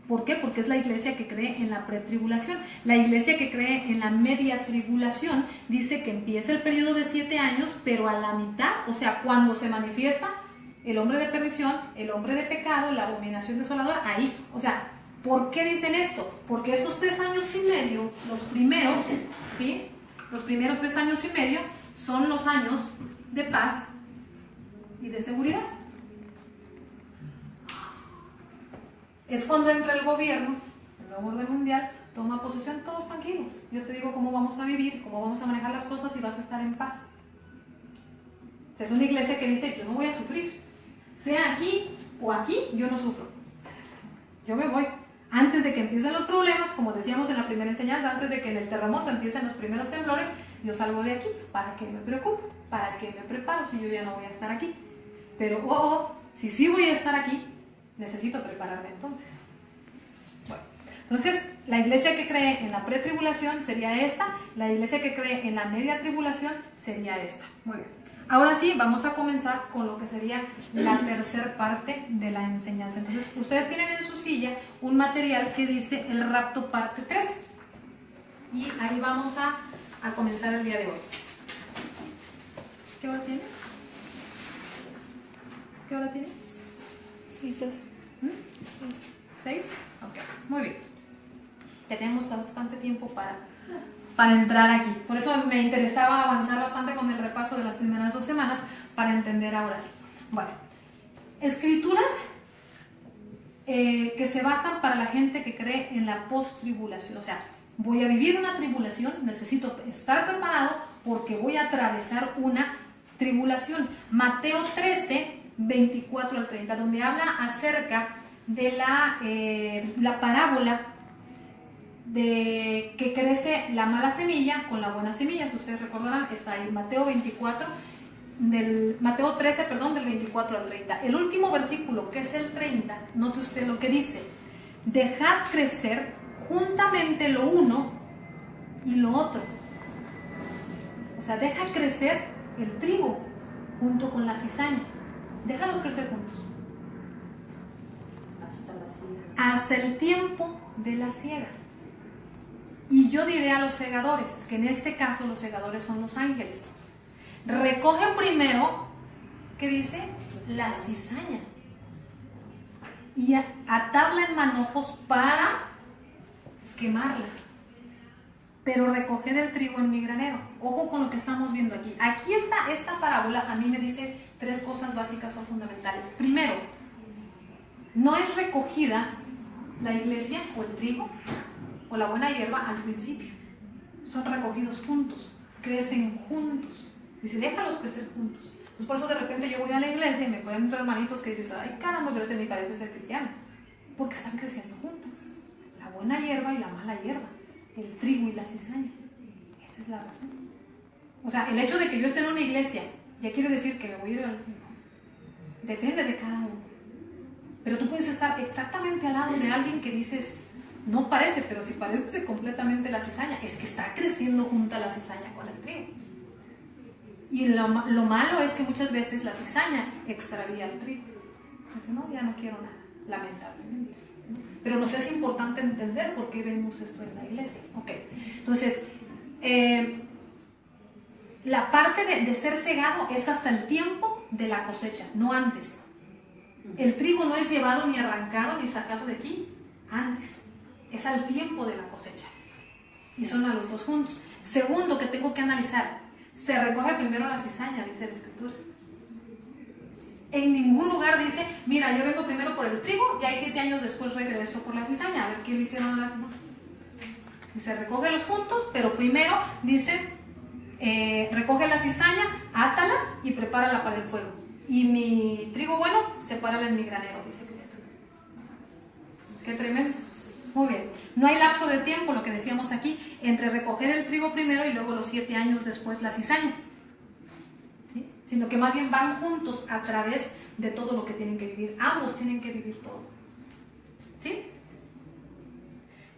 ¿Por qué? Porque es la iglesia que cree en la pretribulación. La iglesia que cree en la media tribulación dice que empieza el periodo de 7 años, pero a la mitad, o sea, cuando se manifiesta el hombre de perdición, el hombre de pecado, la abominación desoladora, ahí, o sea, ¿por qué dicen esto? Porque estos 3 años y medio, los primeros, ¿sí? Los primeros 3 años y medio son los años de paz y de seguridad. Es cuando entra el gobierno, el nuevo orden mundial, toma posesión, todos tranquilos. Yo te digo cómo vamos a vivir, cómo vamos a manejar las cosas y vas a estar en paz. O sea, es una iglesia que dice, yo no voy a sufrir. Sea aquí o aquí, yo no sufro. Yo me voy. Antes de que empiecen los problemas, como decíamos en la primera enseñanza, antes de que en el terremoto empiecen los primeros temblores, yo salgo de aquí. ¿Para qué me preocupo? ¿Para qué me preparo si yo ya no voy a estar aquí? Pero, si sí voy a estar aquí, necesito prepararme entonces. Bueno, entonces la iglesia que cree en la pretribulación sería esta, la iglesia que cree en la media tribulación sería esta. Muy bien. Ahora sí, vamos a comenzar con lo que sería la tercera parte de la enseñanza. Entonces, ustedes tienen en su silla un material que dice el rapto parte 3. Y ahí vamos a comenzar el día de hoy. ¿Qué hora tiene? ¿Qué hora tienes? 6:12. 6. Ok, muy bien. Tenemos bastante tiempo para entrar aquí. Por eso me interesaba avanzar bastante con el repaso de las primeras 2 semanas para entender ahora sí. Bueno, escrituras que se basan para la gente que cree en la post-tribulación. O sea, voy a vivir una tribulación, necesito estar preparado porque voy a atravesar una tribulación. Mateo 13, 24 al 30, donde habla acerca de la parábola de que crece la mala semilla con la buena semilla. Si ustedes recordarán, está ahí Mateo 13, del 24 al 30. El último versículo, que es el 30, note usted lo que dice: dejad crecer juntamente lo uno y lo otro. O sea, deja crecer el trigo junto con la cizaña. Déjalos crecer juntos. Hasta la siega. Hasta el tiempo de la siega. Y yo diré a los segadores, que en este caso los segadores son los ángeles: recoge primero, ¿qué dice? La cizaña. Y atarla en manojos para quemarla. Pero recoged el trigo en mi granero. Ojo con lo que estamos viendo aquí. Aquí está esta parábola, a mí me dice 3 cosas básicas o fundamentales. Primero, no es recogida la iglesia o el trigo o la buena hierba al principio. Son recogidos juntos, crecen juntos. Dice, déjalos crecer juntos. Pues por eso de repente yo voy a la iglesia y me pueden entrar hermanitos que dices, ay caramba, pero ese ni parece ser cristiano. Porque están creciendo juntos. La buena hierba y la mala hierba. El trigo y la cizaña. Esa es la razón. O sea, el hecho de que yo esté en una iglesia ya quiere decir que me voy a ir al... Depende de cada uno. Pero tú puedes estar exactamente al lado de alguien que dices, no parece, pero si parece completamente la cizaña, es que está creciendo junta la cizaña con el trigo. Y lo malo es que muchas veces la cizaña extravía el trigo. Dice, no, ya no quiero nada, lamentablemente. Pero nos es importante entender por qué vemos esto en la iglesia. Ok, entonces, la parte de ser cegado es hasta el tiempo de la cosecha, no antes. El trigo no es llevado ni arrancado ni sacado de aquí antes. Es al tiempo de la cosecha. Y son a los dos juntos. Segundo que tengo que analizar, se recoge primero la cizaña, dice la escritura. En ningún lugar dice, mira, yo vengo primero por el trigo y ahí 7 años después regreso por la cizaña, a ver qué le hicieron a las demás. Y se recoge los juntos, pero primero dice, recoge la cizaña, átala y prepárala para el fuego. Y mi trigo bueno, sepárala en mi granero, dice Cristo. Qué tremendo. Muy bien. No hay lapso de tiempo, lo que decíamos aquí, entre recoger el trigo primero y luego los 7 años después la cizaña. ¿Sí? Sino que más bien van juntos a través de todo lo que tienen que vivir. Ambos tienen que vivir todo. ¿Sí?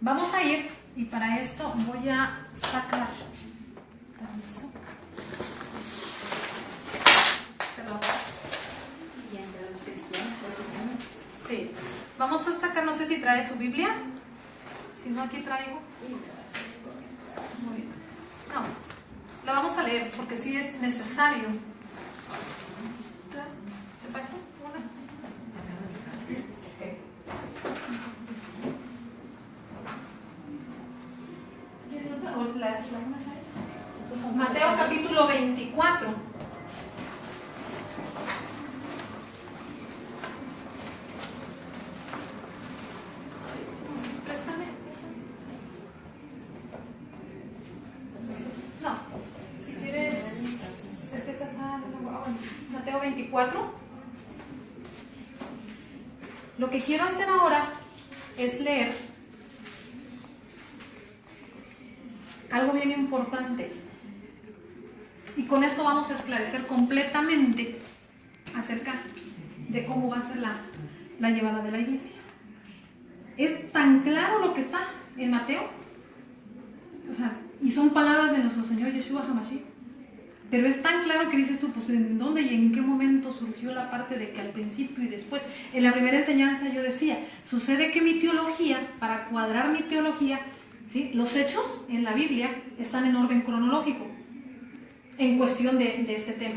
Vamos a ir, y para esto voy a sacar. Permiso. Perdón. Sí. Vamos a sacar, no sé si trae su Biblia. Si no, aquí traigo. Muy bien. No, la vamos a leer porque sí es necesario. ¿Te parece? Mateo capítulo 24. Préstame esa. No, si quieres, es que esa está. Mateo 24. Lo que quiero hacer ahora es leer algo bien importante. Y con esto vamos a esclarecer completamente acerca de cómo va a ser la llevada de la iglesia. Es tan claro lo que está en Mateo, o sea, y son palabras de nuestro Señor Yeshua HaMashiach, pero es tan claro que dices tú, pues en dónde y en qué momento surgió la parte de que al principio y después. En la primera enseñanza yo decía, sucede que mi teología, para cuadrar mi teología, ¿sí? Los hechos en la Biblia están en orden cronológico en cuestión de este tema,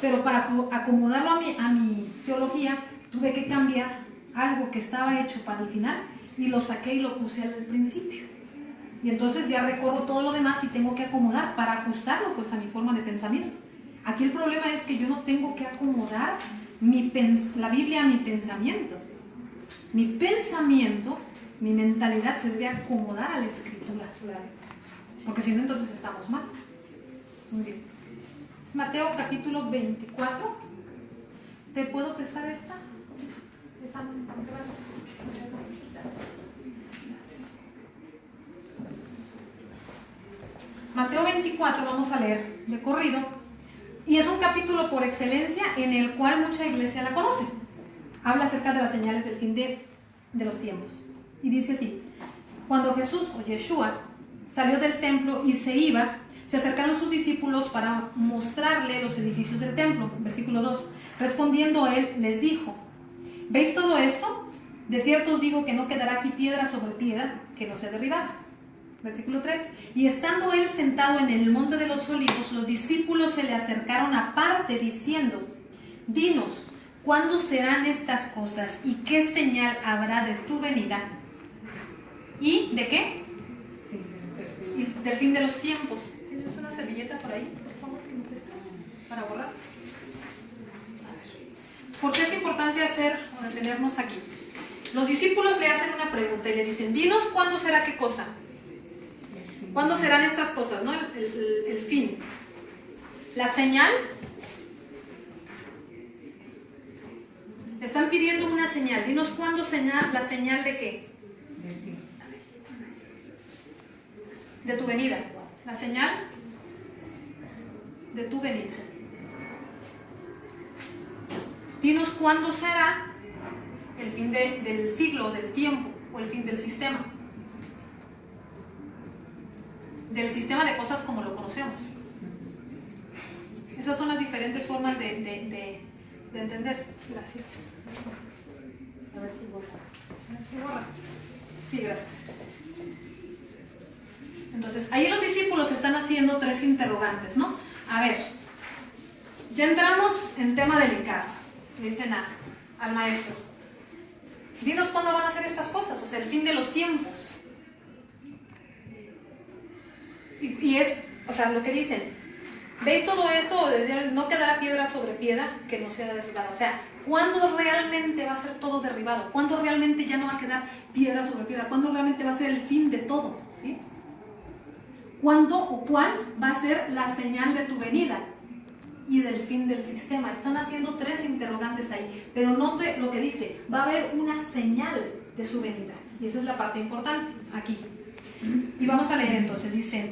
pero para acomodarlo a mi teología tuve que cambiar algo que estaba hecho para el final y lo saqué y lo puse al principio, y entonces ya recorro todo lo demás y tengo que acomodar para ajustarlo pues a mi forma de pensamiento. Aquí el problema es que yo no tengo que acomodar la Biblia a mi pensamiento. Mi pensamiento, mi mentalidad se debe acomodar a la escritura, porque si no entonces estamos mal. Muy bien. Es Mateo capítulo 24. ¿Te puedo prestar esta? Esta grande. Gracias. Mateo 24 vamos a leer de corrido. Y es un capítulo por excelencia en el cual mucha iglesia la conoce. Habla acerca de las señales del fin de los tiempos. Y dice así: cuando Jesús o Yeshua salió del templo y se iba, se acercaron sus discípulos para mostrarle los edificios del templo. Versículo 2. Respondiendo él, les dijo: ¿veis todo esto? De cierto os digo que no quedará aquí piedra sobre piedra que no sea derribada. Versículo 3. Y estando él sentado en el monte de los olivos, los discípulos se le acercaron aparte diciendo: dinos, ¿cuándo serán estas cosas? ¿Y qué señal habrá de tu venida? ¿Y de qué? Y del fin de los tiempos. ¿Tienes una servilleta por ahí, por favor, que me prestas para borrar? A ver. ¿Por qué es importante detenernos aquí? Los discípulos le hacen una pregunta y le dicen: dinos cuándo será qué cosa. ¿Cuándo serán estas cosas? ¿No? El fin. La señal. Están pidiendo una señal. Dinos cuándo la señal de qué. De tu venida. La señal de tu venida. Dinos cuándo será el fin del siglo, del tiempo, o el fin del sistema. Del sistema de cosas como lo conocemos. Esas son las diferentes formas de entender. Gracias. A ver si borra. A ver si borra. Sí, gracias. Entonces, ahí los discípulos están haciendo 3 interrogantes, ¿no? A ver, ya entramos en tema delicado. Le dicen al maestro: dinos cuándo van a hacer estas cosas, o sea, el fin de los tiempos. Y es, o sea, lo que dicen: ¿veis todo esto? No quedará piedra sobre piedra que no sea derribada. O sea, ¿cuándo realmente va a ser todo derribado? ¿Cuándo realmente ya no va a quedar piedra sobre piedra? ¿Cuándo realmente va a ser el fin de todo? ¿Sí? ¿Cuándo o cuál va a ser la señal de tu venida y del fin del sistema? Están haciendo 3 interrogantes ahí, pero note lo que dice: va a haber una señal de su venida. Y esa es la parte importante aquí. Y vamos a leer entonces, dice,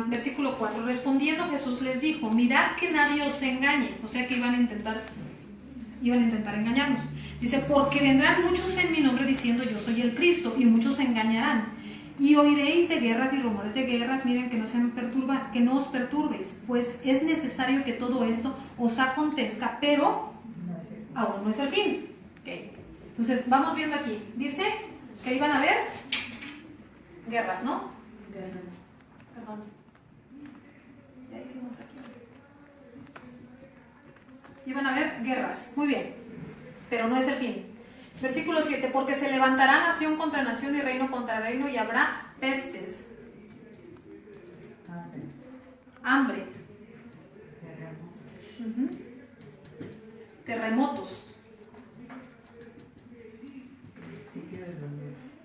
versículo 4, respondiendo Jesús les dijo, mirad que nadie os engañe. O sea que iban a intentar engañarnos. Dice, porque vendrán muchos en mi nombre diciendo yo soy el Cristo, y muchos se engañarán. Y oiréis de guerras y rumores de guerras. Miren, que no os perturbéis, pues es necesario que todo esto os acontezca, pero aún no es el fin. Okay. Entonces, vamos viendo aquí. Dice que iban a haber guerras, ¿no? Perdón. Ya hicimos aquí. Iban a haber guerras. Muy bien. Pero no es el fin. Versículo 7. Porque se levantará nación contra nación y reino contra reino y habrá pestes. Hambre. Terremotos.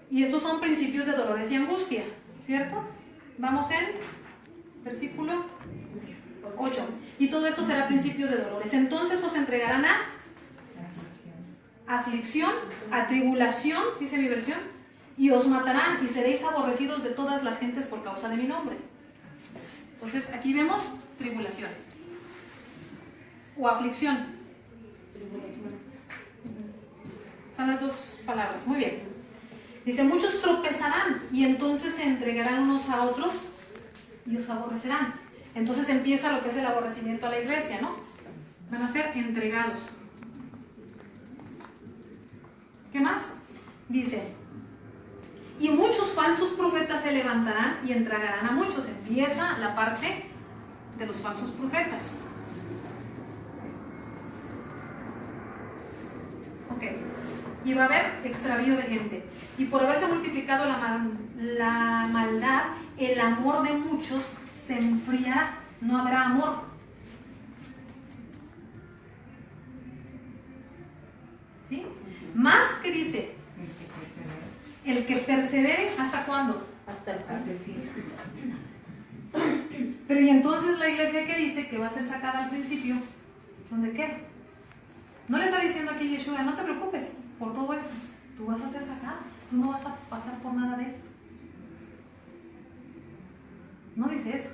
Y estos son principios de dolores y angustia, ¿cierto? Vamos en versículo 8. Y todo esto será principio de dolores. Entonces os entregarán a aflicción, a tribulación, dice mi versión, y os matarán y seréis aborrecidos de todas las gentes por causa de mi nombre. Entonces aquí vemos tribulación o aflicción. Están las dos palabras. Muy bien. Dice, muchos tropezarán y entonces se entregarán unos a otros y os aborrecerán. Entonces empieza lo que es el aborrecimiento a la iglesia, ¿no? Van a ser entregados. ¿Qué más? Dice, y muchos falsos profetas se levantarán y entregarán a muchos. Empieza la parte de los falsos profetas. Ok. Y va a haber extravío de gente. Y por haberse multiplicado la maldad, el amor de muchos se enfriará. No habrá amor. ¿Sí? Más que dice, el que persevere, ¿hasta cuándo? Hasta el fin. Pero y entonces la iglesia que dice que va a ser sacada al principio, ¿dónde queda? No le está diciendo aquí Yeshua, no te preocupes por todo esto, tú vas a ser sacado, tú no vas a pasar por nada de esto. No dice eso.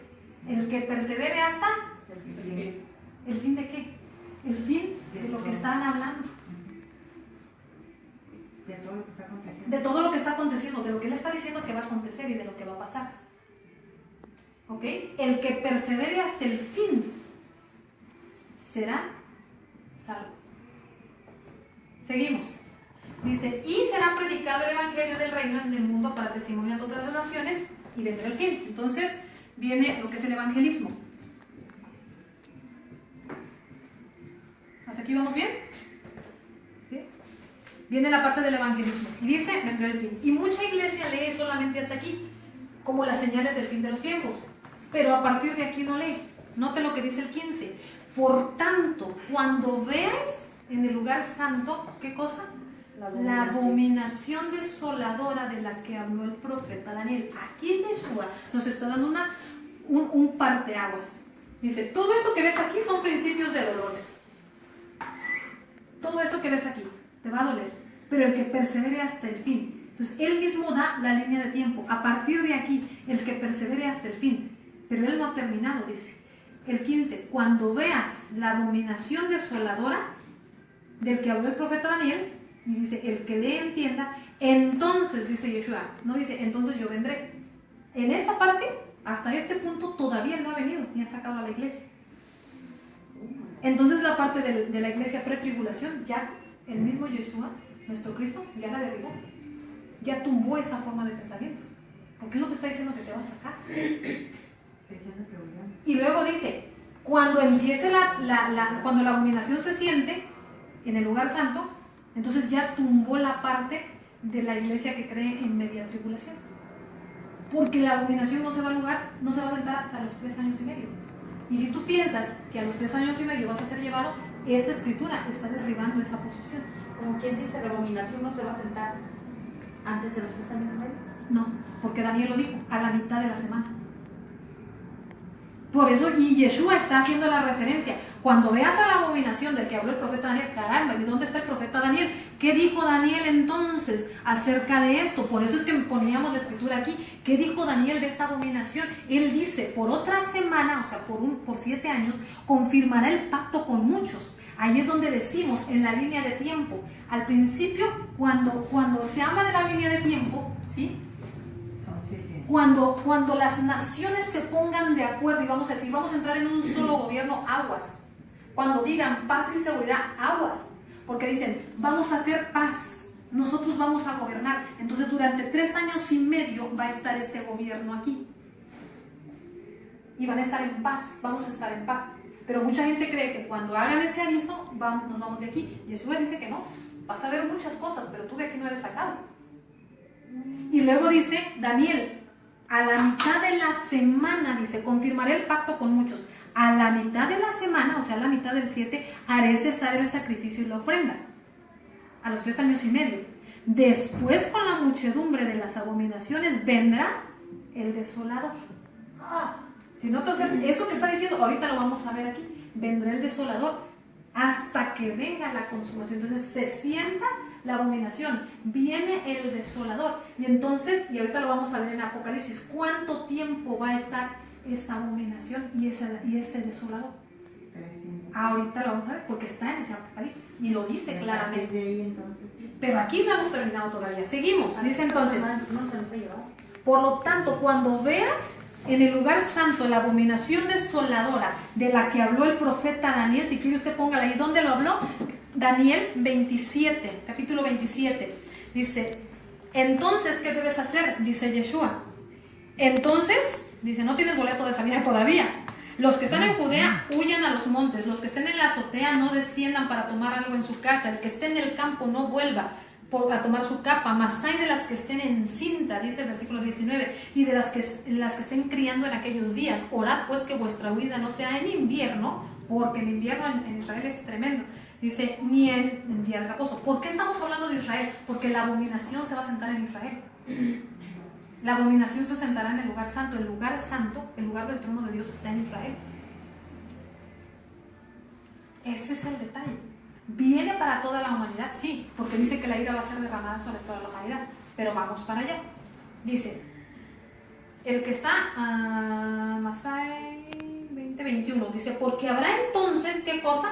El que persevere hasta ¿el fin de qué? El fin de lo que están hablando. De todo lo que está aconteciendo. De todo lo que está aconteciendo, de lo que él está diciendo que va a acontecer y de lo que va a pasar. ¿Ok? El que persevere hasta el fin será salvo. Seguimos. Dice, y será predicado el evangelio del reino en el mundo para testimonio a todas las naciones y vendrá el fin. Entonces viene lo que es el evangelismo. ¿Hasta aquí vamos bien? ¿Sí? Viene la parte del evangelismo y dice, vendrá el fin. Y mucha iglesia lee solamente hasta aquí, como las señales del fin de los tiempos. Pero a partir de aquí no lee. Note lo que dice el 15. Por tanto, cuando veáis en el lugar santo, ¿qué cosa? La abominación desoladora de la que habló el profeta Daniel. Aquí Yeshua nos está dando un parteaguas. Dice, todo esto que ves aquí son principios de dolores. Todo esto que ves aquí te va a doler, pero el que persevere hasta el fin. Entonces, él mismo da la línea de tiempo. A partir de aquí, el que persevere hasta el fin. Pero él no ha terminado, dice. El 15, cuando veas la abominación desoladora del que habló el profeta Daniel, y dice, el que le entienda, entonces, dice Yeshua, no dice, entonces yo vendré. En esta parte, hasta este punto, todavía no ha venido, ni ha sacado a la iglesia. Entonces la parte de la iglesia pretribulación, ya el mismo Yeshua, nuestro Cristo, ya la derribó. Ya tumbó esa forma de pensamiento. Porque él no te está diciendo que te va a sacar. Y luego dice, cuando empiece cuando la abominación se siente en el lugar santo, entonces ya tumbó la parte de la iglesia que cree en media tribulación. Porque la abominación no se va a sentar hasta los 3 años y medio. Y si tú piensas que a los 3 años y medio vas a ser llevado, esta escritura está derribando esa posición. Como quien dice, la abominación no se va a sentar antes de los 3 años y medio. No, porque Daniel lo dijo, a la mitad de la semana. Por eso, y Yeshua está haciendo la referencia. Cuando veas a la abominación del que habló el profeta Daniel, caramba, ¿y dónde está el profeta Daniel? ¿Qué dijo Daniel entonces acerca de esto? Por eso es que poníamos la escritura aquí. ¿Qué dijo Daniel de esta abominación? Él dice, por otra semana, o sea, por 7 años, confirmará el pacto con muchos. Ahí es donde decimos, en la línea de tiempo. Al principio, cuando se habla de la línea de tiempo, ¿sí? Cuando las naciones se pongan de acuerdo y vamos a decir, vamos a entrar en un solo gobierno, aguas. Cuando digan paz y seguridad, aguas. Porque dicen, vamos a hacer paz, nosotros vamos a gobernar. Entonces durante 3 años y medio va a estar este gobierno aquí. Y van a estar en paz, vamos a estar en paz. Pero mucha gente cree que cuando hagan ese aviso, nos vamos de aquí. Yeshua dice que no, vas a ver muchas cosas, pero tú de aquí no eres sacado. Y luego dice Daniel, a la mitad de la semana, dice, confirmaré el pacto con muchos. A la mitad de la semana, o sea, a la mitad del 7, haré cesar el sacrificio y la ofrenda. A los 3 años y medio. Después, con la muchedumbre de las abominaciones, vendrá el desolador. Si no, entonces, eso que está diciendo, ahorita lo vamos a ver aquí. Vendrá el desolador hasta que venga la consumación. Entonces, se sienta la abominación, viene el desolador. Y entonces, y ahorita lo vamos a ver en Apocalipsis, ¿cuánto tiempo va a estar esta abominación y ese desolador? Ahorita lo vamos a ver porque está en el Apocalipsis y lo dice claramente. Pero aquí no hemos terminado todavía. Seguimos. Dice entonces, por lo tanto, cuando veas en el lugar santo la abominación desoladora de la que habló el profeta Daniel, si quiere usted póngala ahí, ¿dónde lo habló? Daniel 27, capítulo 27, dice, entonces, ¿qué debes hacer? Dice Yeshua. Entonces, dice, no tienes boleto de salida todavía. Los que están en Judea, huyan a los montes. Los que estén en la azotea, no desciendan para tomar algo en su casa. El que esté en el campo, no vuelva a tomar su capa. Mas hay de las que estén en cinta, dice el versículo 19, y de las que estén criando en aquellos días. Orad pues que vuestra huida no sea en invierno, porque el invierno en Israel es tremendo. Dice, ni en día de reposo. ¿Por qué estamos hablando de Israel? Porque la abominación se va a sentar en Israel. La abominación se sentará en el lugar santo. El lugar santo, el lugar del trono de Dios, está en Israel. Ese es el detalle. ¿Viene para toda la humanidad? Sí, porque dice que la ira va a ser derramada sobre toda la humanidad. Pero vamos para allá. Dice, el que está Masai 20:21, dice, porque habrá entonces, ¿qué cosa?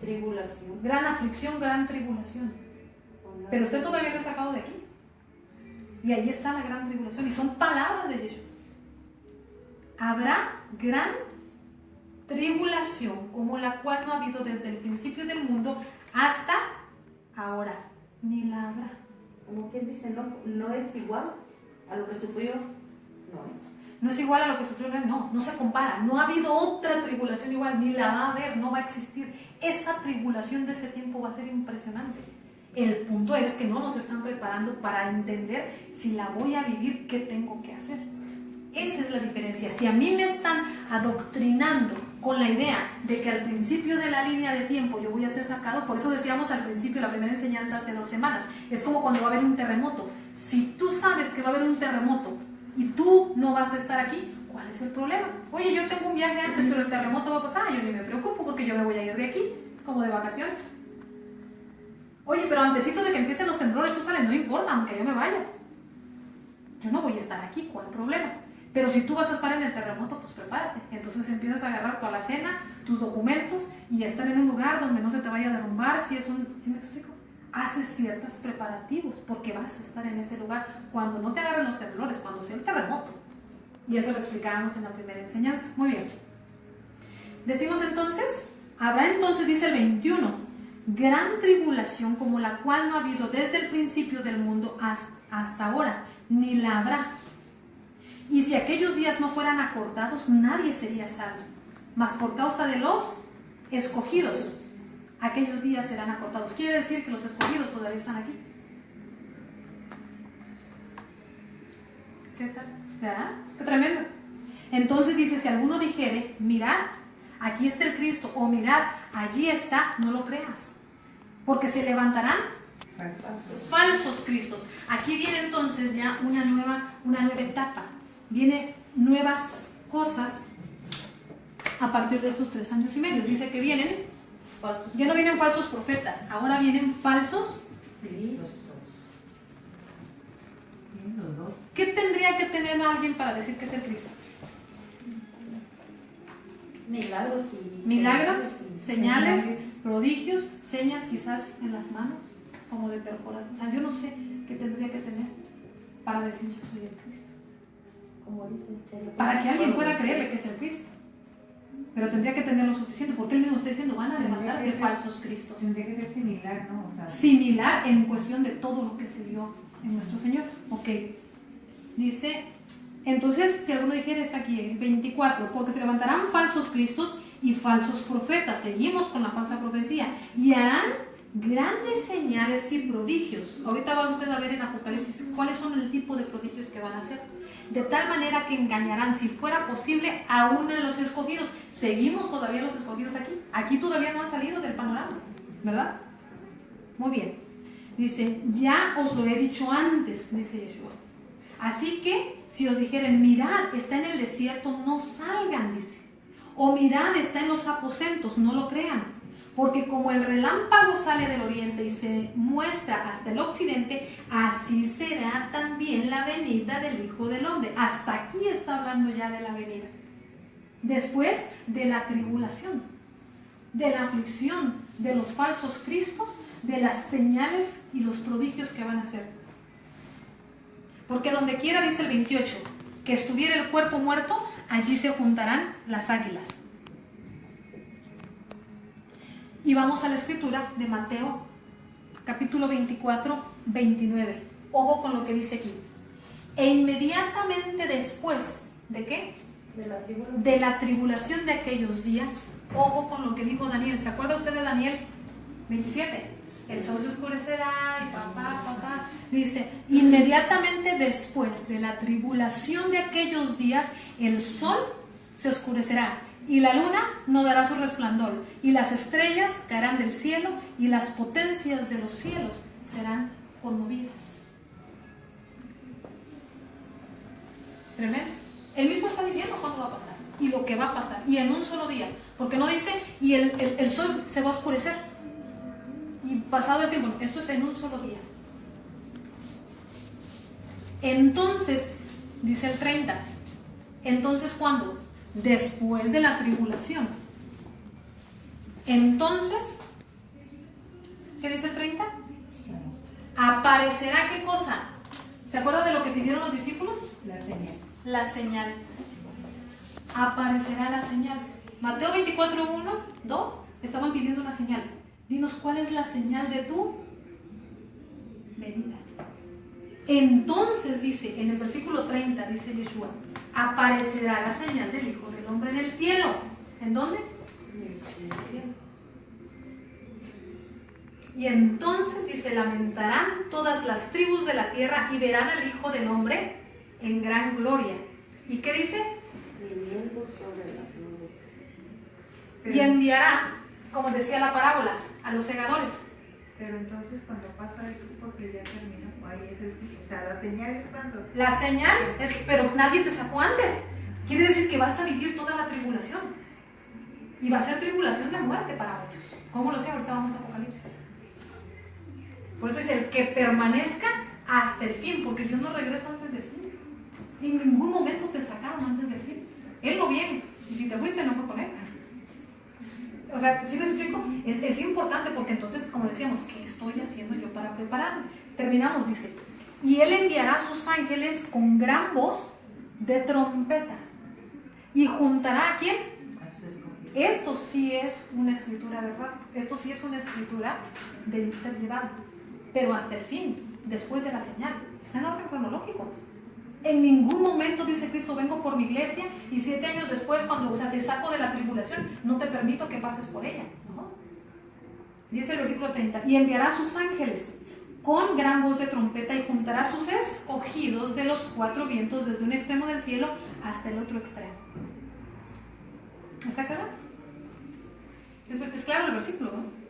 Tribulación. Gran aflicción, gran tribulación. Pero usted todavía no es sacado de aquí. Y ahí está la gran tribulación. Y son palabras de Yeshua. Habrá gran tribulación, como la cual no ha habido desde el principio del mundo hasta ahora. Ni la habrá. Como quien dice, no es igual a lo que sufrió. No es igual a lo que sufrió Israel, no se compara. No ha habido otra tribulación igual, ni la va a haber, no va a existir. Esa tribulación de ese tiempo va a ser impresionante. El punto es que no nos están preparando para entender si la voy a vivir, qué tengo que hacer. Esa es la diferencia. Si a mí me están adoctrinando con la idea de que al principio de la línea de tiempo yo voy a ser sacado, por eso decíamos al principio, la primera enseñanza hace 2 semanas, es como cuando va a haber un terremoto. Si tú sabes que va a haber un terremoto y tú no vas a estar aquí, ¿cuál es el problema? Oye, yo tengo un viaje antes, pero el terremoto va a pasar. Yo ni me preocupo porque yo me voy a ir de aquí, como de vacaciones. Oye, pero antesito de que empiecen los temblores, tú sales, no importa, aunque yo me vaya. Yo no voy a estar aquí, ¿cuál problema? Pero si tú vas a estar en el terremoto, pues prepárate. Entonces empiezas a agarrar tu alacena, tus documentos y a estar en un lugar donde no se te vaya a derrumbar. ¿Sí me explico? Haces ciertos preparativos porque vas a estar en ese lugar cuando no te agarren los temblores, cuando sea el terremoto. Y eso lo explicábamos en la primera enseñanza. Muy bien. Decimos entonces, habrá entonces, dice el 21, gran tribulación como la cual no ha habido desde el principio del mundo hasta ahora, ni la habrá. Y si aquellos días no fueran acortados, nadie sería salvo. Mas por causa de los escogidos, aquellos días serán acortados. Quiere decir que los escogidos todavía están aquí. ¿Qué tal? ¿Verdad? ¡Qué tremendo! Entonces dice, si alguno dijere, mirad, aquí está el Cristo, o mirad, allí está, no lo creas. Porque se levantarán falsos cristos. Aquí viene entonces ya una nueva etapa. Vienen nuevas cosas a partir de estos 3 años y medio. Dice que vienen, Falsos. ya no vienen falsos profetas, ahora vienen falsos. Cristos. Los dos. ¿Qué tendría que tener alguien para decir que es el Cristo? Milagros y Milagros, y señales, prodigios, señas quizás en las manos, como de perforar. O sea, yo no sé qué tendría que tener para decir yo soy el Cristo. como dice Chelo. Para que alguien pueda creerle que es el Cristo. Pero tendría que tener lo suficiente, porque él mismo está diciendo, van a levantarse falsos Cristos. Tendría que ser similar, ¿no? O sea, Similar en cuestión de todo lo que se vio en nuestro Señor. Ok. Dice, entonces, si alguno dijera, está aquí, 24, porque se levantarán falsos cristos y falsos profetas. Seguimos con la falsa profecía. Y harán grandes señales y prodigios. Ahorita va usted a ver en Apocalipsis cuáles son el tipo de prodigios que van a hacer. De tal manera que engañarán, si fuera posible, aún a los escogidos. Seguimos todavía los escogidos aquí. Aquí todavía no han salido del panorama, ¿verdad? Muy bien. Dice, ya os lo he dicho antes, dice Yeshua. Así que, si os dijeren, mirad, está en el desierto, no salgan, dice. O mirad, está en los aposentos, no lo crean. Porque como el relámpago sale del oriente y se muestra hasta el occidente, así será también la venida del Hijo del Hombre. Hasta aquí está hablando ya de la venida. Después de la tribulación, de la aflicción, de los falsos cristos, de las señales y los prodigios que van a hacer. Porque donde quiera, dice el 28, que estuviera el cuerpo muerto, allí se juntarán las águilas. Y vamos a la escritura de Mateo, capítulo 24, 29. Ojo con lo que dice aquí. E inmediatamente después, ¿de qué? De la tribulación de aquellos días. Ojo con lo que dijo Daniel. ¿Se acuerda usted de Daniel 27? El sol se oscurecerá y papá. Dice, inmediatamente después de la tribulación de aquellos días, el sol se oscurecerá y la luna no dará su resplandor, y las estrellas caerán del cielo, y las potencias de los cielos serán conmovidas. ¿Tremendo? Él mismo está diciendo cuándo va a pasar, y lo que va a pasar, y en un solo día, porque no dice, y el sol se va a oscurecer, y pasado el tiempo, esto es en un solo día. Entonces, dice el 30, entonces ¿cuándo? Después de la tribulación. Entonces, ¿qué dice el 30? Aparecerá ¿qué cosa? ¿Se acuerda de lo que pidieron los discípulos? la señal. La señal. Aparecerá la señal. Mateo 24, 1, 2, estaban pidiendo una señal. Dinos cuál es la señal de tu venida. Entonces dice, en el versículo 30, dice Yeshua, aparecerá la señal del Hijo del Hombre en el cielo. ¿En dónde? En el cielo. Y entonces dice, lamentarán todas las tribus de la tierra y verán al Hijo del Hombre en gran gloria. ¿Y qué dice? Viniendo sobre las nubes. Y enviará, como decía la parábola, a los segadores. Pero entonces cuando pasa eso, porque ya terminó, ahí es o sea, la señal es cuando. La señal es, pero nadie te sacó antes. Quiere decir que vas a vivir toda la tribulación. Y va a ser tribulación de muerte para muchos. ¿Cómo lo sé? Ahorita vamos a Apocalipsis. Por eso dice, el que permanezca hasta el fin, porque yo no regreso antes del fin. En ningún momento te sacaron antes del fin. Él lo viene. Y si te fuiste, no fue con él. O sea, ¿sí me explico? Es importante porque entonces, como decíamos, ¿qué estoy haciendo yo para prepararme? Terminamos, dice, y él enviará a sus ángeles con gran voz de trompeta y juntará a quién. Esto sí es una escritura de rapto, esto sí es una escritura de ser llevado, pero hasta el fin, después de la señal, está en orden cronológico. En ningún momento dice Cristo, vengo por mi iglesia y 7 años después, cuando te saco de la tribulación, no te permito que pases por ella. ¿No? Dice el versículo 30, y enviará a sus ángeles con gran voz de trompeta y juntará a sus escogidos de los 4 vientos desde un extremo del cielo hasta el otro extremo. ¿Está claro? Es claro el versículo, ¿no?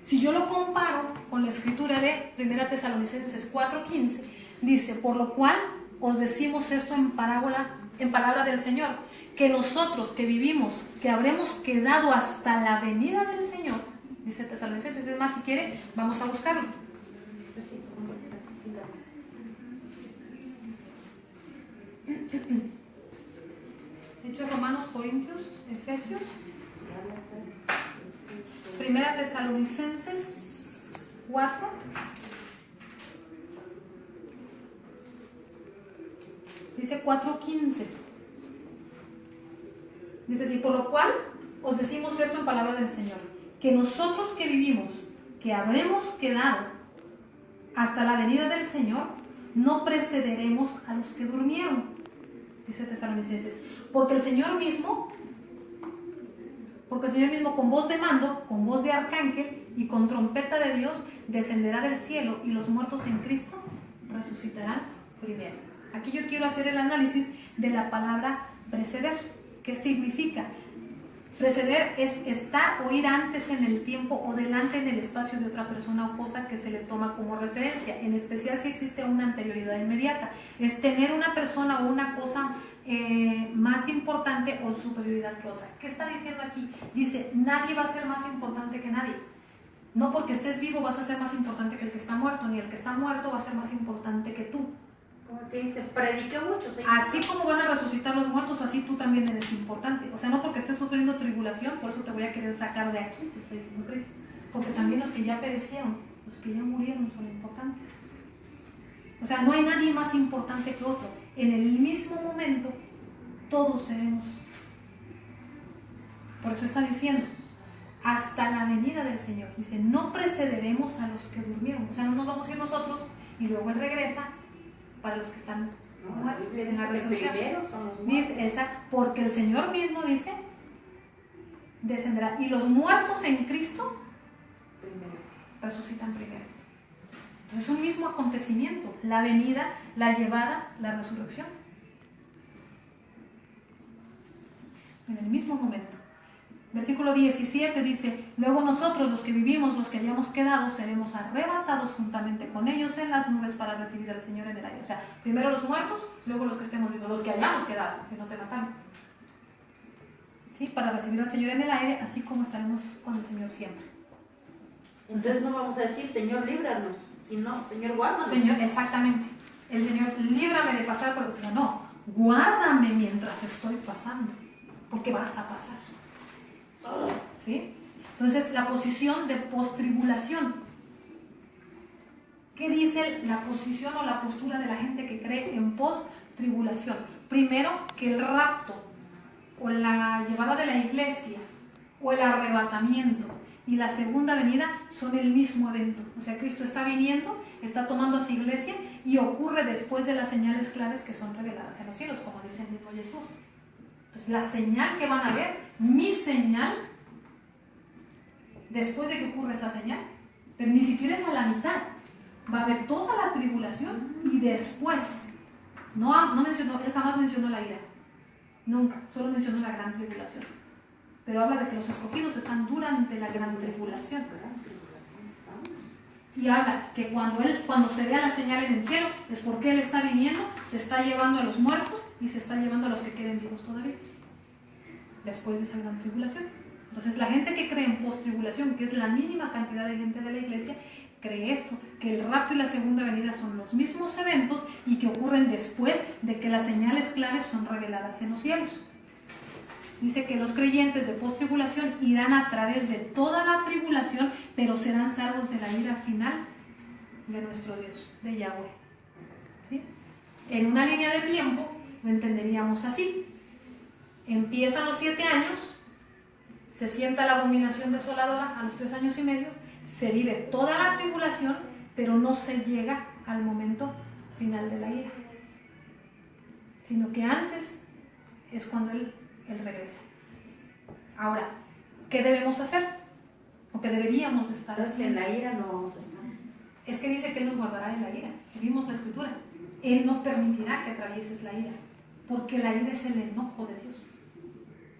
Si yo lo comparo con la escritura de 1 Tesalonicenses 4:15, dice, por lo cual os decimos esto en parábola en palabra del Señor, que nosotros que vivimos, que habremos quedado hasta la venida del Señor, dice Tesalonicenses. Es más, si quiere, vamos a buscarlo. Hechos, Romanos, Corintios, Efesios, Primera Tesalonicenses 4. Dice 4:15. Dice así: por lo cual os decimos esto en palabra del Señor, que nosotros que vivimos, que habremos quedado hasta la venida del Señor, no precederemos a los que durmieron, dice Tesalonicenses, porque el Señor mismo con voz de mando, con voz de arcángel y con trompeta de Dios descenderá del cielo, y los muertos en Cristo resucitarán primero. Aquí yo quiero hacer el análisis de la palabra preceder. ¿Qué significa? Preceder es estar o ir antes en el tiempo o delante en el espacio de otra persona o cosa que se le toma como referencia, en especial si existe una anterioridad inmediata. Es tener una persona o una cosa más importante o superioridad que otra. ¿Qué está diciendo aquí? Dice, nadie va a ser más importante que nadie. No porque estés vivo vas a ser más importante que el que está muerto, ni el que está muerto va a ser más importante que tú. Como que dice, predica mucho, Señor. Así como van a resucitar los muertos, así tú también eres importante. O sea, no porque estés sufriendo tribulación, por eso te voy a querer sacar de aquí, te está diciendo Cristo. Porque también los que ya perecieron, los que ya murieron son importantes. O sea, no hay nadie más importante que otro. En el mismo momento, todos seremos. Por eso está diciendo, hasta la venida del Señor. Dice, no precederemos a los que durmieron. O sea, no nos vamos a ir nosotros y luego Él regresa para los que están muertos en la resurrección. Dice, porque el Señor mismo dice, descenderá. Y los muertos en Cristo resucitan primero. Entonces es un mismo acontecimiento, la venida, la llevada, la resurrección. En el mismo momento. Versículo 17 dice, luego nosotros los que vivimos, los que hayamos quedado, seremos arrebatados juntamente con ellos en las nubes para recibir al Señor en el aire. O sea, primero los muertos, luego los que estemos vivos, los que hayamos quedado, si no te mataron. ¿Sí? Para recibir al Señor en el aire, así como estaremos con el Señor siempre. Entonces no vamos a decir, Señor, líbranos, sino, Señor, guárdanos. Señor, exactamente. El Señor, líbrame de pasar por el otro. No, guárdame mientras estoy pasando, porque vas a pasar. ¿Sí? Entonces, la posición de postribulación. ¿Qué dice la posición o la postura de la gente que cree en postribulación? Primero, que el rapto o la llevada de la iglesia o el arrebatamiento y la segunda venida son el mismo evento. O sea, Cristo está viniendo, está tomando a su iglesia y ocurre después de las señales claves que son reveladas en los cielos, como dice el mismo Jesús. Entonces, la señal que van a ver, mi señal, después de que ocurre esa señal, pero ni siquiera es a la mitad, va a haber toda la tribulación y después, no mencionó, él jamás mencionó la ira, nunca, solo mencionó la gran tribulación, pero habla de que los escogidos están durante la gran tribulación, y habla que cuando se vea la señal en el cielo, es porque Él está viniendo, se está llevando a los muertos y se está llevando a los que queden vivos todavía, después de esa gran tribulación. Entonces la gente que cree en post-tribulación, que es la mínima cantidad de gente de la iglesia, cree esto, que el rapto y la segunda venida son los mismos eventos y que ocurren después de que las señales claves son reveladas en los cielos. Dice que los creyentes de post-tribulación irán a través de toda la tribulación, pero serán salvos de la ira final de nuestro Dios, de Yahweh. ¿Sí? En una línea de tiempo lo entenderíamos así. Empiezan los 7 años, se sienta la abominación desoladora a los 3 años y medio, se vive toda la tribulación, pero no se llega al momento final de la ira, sino que antes es cuando Él regresa. Ahora, ¿qué debemos hacer? ¿O qué deberíamos estar haciendo? En la ira no vamos a estar. Es que dice que Él nos guardará en la ira. Vimos la escritura. Él no permitirá que atravieses la ira, porque la ira es el enojo de Dios.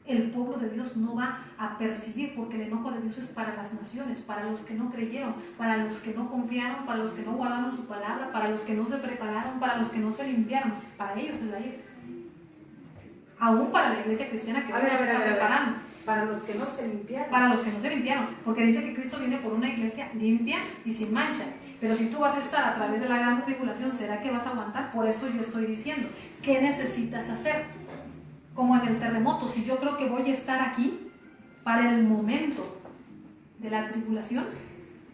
El pueblo de Dios no va a percibir, porque el enojo de Dios es para las naciones, para los que no creyeron, para los que no confiaron, para los que no guardaron su palabra, para los que no se prepararon, para los que no se limpiaron. Para ellos es la ira. aún para la iglesia cristiana que hoy nos está preparando. Para los que no se limpiaron. Para los que no se limpiaron, porque dice que Cristo viene por una iglesia limpia y sin mancha. Pero si tú vas a estar a través de la gran tribulación, ¿será que vas a aguantar? Por eso yo estoy diciendo, ¿qué necesitas hacer? Como en el terremoto, si yo creo que voy a estar aquí para el momento de la tribulación,